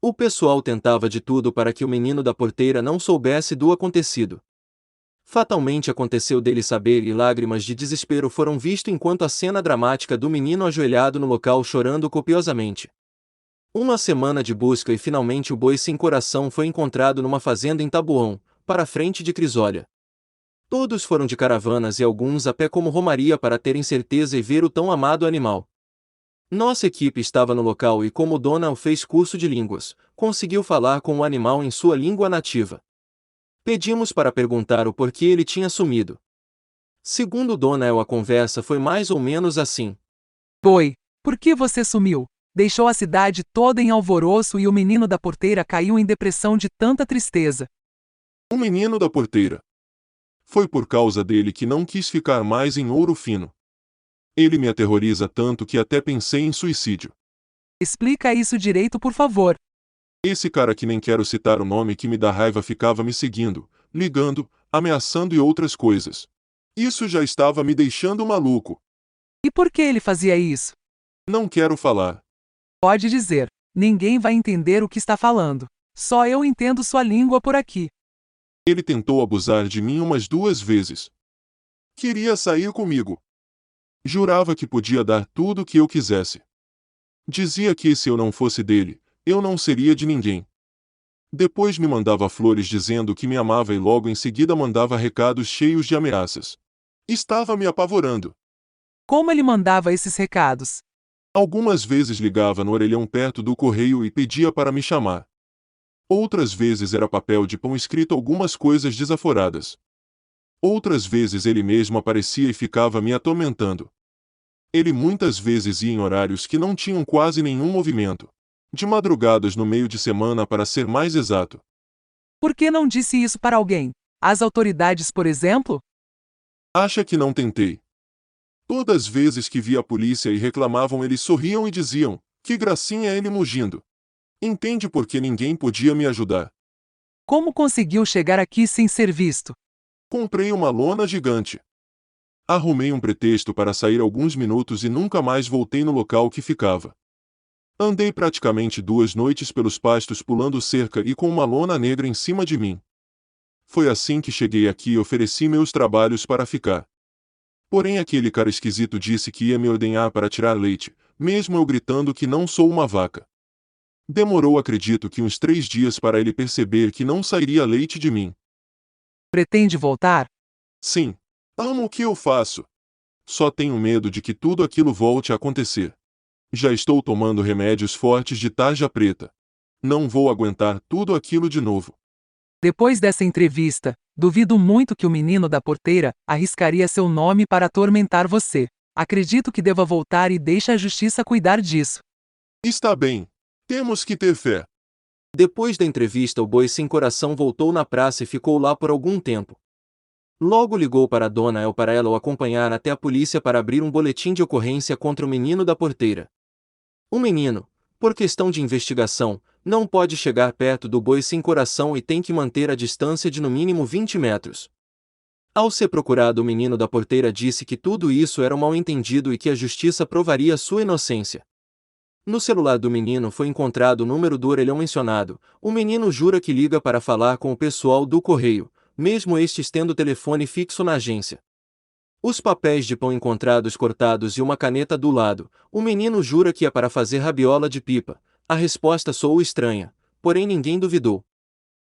O pessoal tentava de tudo para que o menino da porteira não soubesse do acontecido. Fatalmente aconteceu dele saber e lágrimas de desespero foram vistas enquanto a cena dramática do menino ajoelhado no local chorando copiosamente. Uma semana de busca e finalmente o boi sem coração foi encontrado numa fazenda em Taboão, para a frente de Crisólia. Todos foram de caravanas e alguns a pé como romaria para terem certeza e ver o tão amado animal. Nossa equipe estava no local e, como Donald fez curso de línguas, conseguiu falar com o animal em sua língua nativa. Pedimos para perguntar o porquê ele tinha sumido. Segundo Donald, a conversa foi mais ou menos assim: Boi, por que você sumiu? Deixou a cidade toda em alvoroço e o menino da porteira caiu em depressão de tanta tristeza. O menino da porteira. Foi por causa dele que não quis ficar mais em Ouro Fino. Ele me aterroriza tanto que até pensei em suicídio. Explica isso direito, por favor. Esse cara, que nem quero citar o nome, que me dá raiva, ficava me seguindo, ligando, ameaçando e outras coisas. Isso já estava me deixando maluco. E por que ele fazia isso? Não quero falar. Pode dizer. Ninguém vai entender o que está falando. Só eu entendo sua língua por aqui. Ele tentou abusar de mim umas 2 vezes. Queria sair comigo. Jurava que podia dar tudo o que eu quisesse. Dizia que se eu não fosse dele, eu não seria de ninguém. Depois me mandava flores dizendo que me amava e logo em seguida mandava recados cheios de ameaças. Estava me apavorando. Como ele mandava esses recados? Algumas vezes ligava no orelhão perto do correio e pedia para me chamar. Outras vezes era papel de pão escrito algumas coisas desaforadas. Outras vezes ele mesmo aparecia e ficava me atormentando. Ele muitas vezes ia em horários que não tinham quase nenhum movimento. De madrugadas no meio de semana, para ser mais exato. Por que não disse isso para alguém? As autoridades, por exemplo? Acha que não tentei? Todas as vezes que via a polícia e reclamavam, eles sorriam e diziam: que gracinha ele mugindo. Entende por que ninguém podia me ajudar? Como conseguiu chegar aqui sem ser visto? Comprei uma lona gigante. Arrumei um pretexto para sair alguns minutos e nunca mais voltei no local que ficava. Andei praticamente 2 noites pelos pastos pulando cerca e com uma lona negra em cima de mim. Foi assim que cheguei aqui e ofereci meus trabalhos para ficar. Porém aquele cara esquisito disse que ia me ordenhar para tirar leite, mesmo eu gritando que não sou uma vaca. Demorou, acredito que uns 3 dias para ele perceber que não sairia leite de mim. Pretende voltar? Sim. Amo o que eu faço. Só tenho medo de que tudo aquilo volte a acontecer. Já estou tomando remédios fortes de tarja preta. Não vou aguentar tudo aquilo de novo. Depois dessa entrevista, duvido muito que o menino da porteira arriscaria seu nome para atormentar você. Acredito que deva voltar e deixe a justiça cuidar disso. Está bem. Temos que ter fé. Depois da entrevista, o boi sem coração voltou na praça e ficou lá por algum tempo. Logo ligou para a dona El para ela o acompanhar até a polícia para abrir um boletim de ocorrência contra o menino da porteira. O menino, por questão de investigação, não pode chegar perto do boi sem coração e tem que manter a distância de no mínimo 20 metros. Ao ser procurado, o menino da porteira disse que tudo isso era um mal-entendido e que a justiça provaria sua inocência. No celular do menino foi encontrado o número do orelhão mencionado. O menino jura que liga para falar com o pessoal do correio, mesmo estes tendo telefone fixo na agência. Os papéis de pão encontrados cortados e uma caneta do lado. O menino jura que é para fazer rabiola de pipa. A resposta soou estranha, porém ninguém duvidou.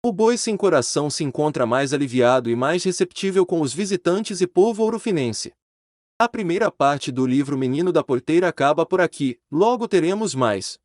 O boi sem coração se encontra mais aliviado e mais receptível com os visitantes e povo ourofinense. A primeira parte do livro Menino da Porteira acaba por aqui, logo teremos mais.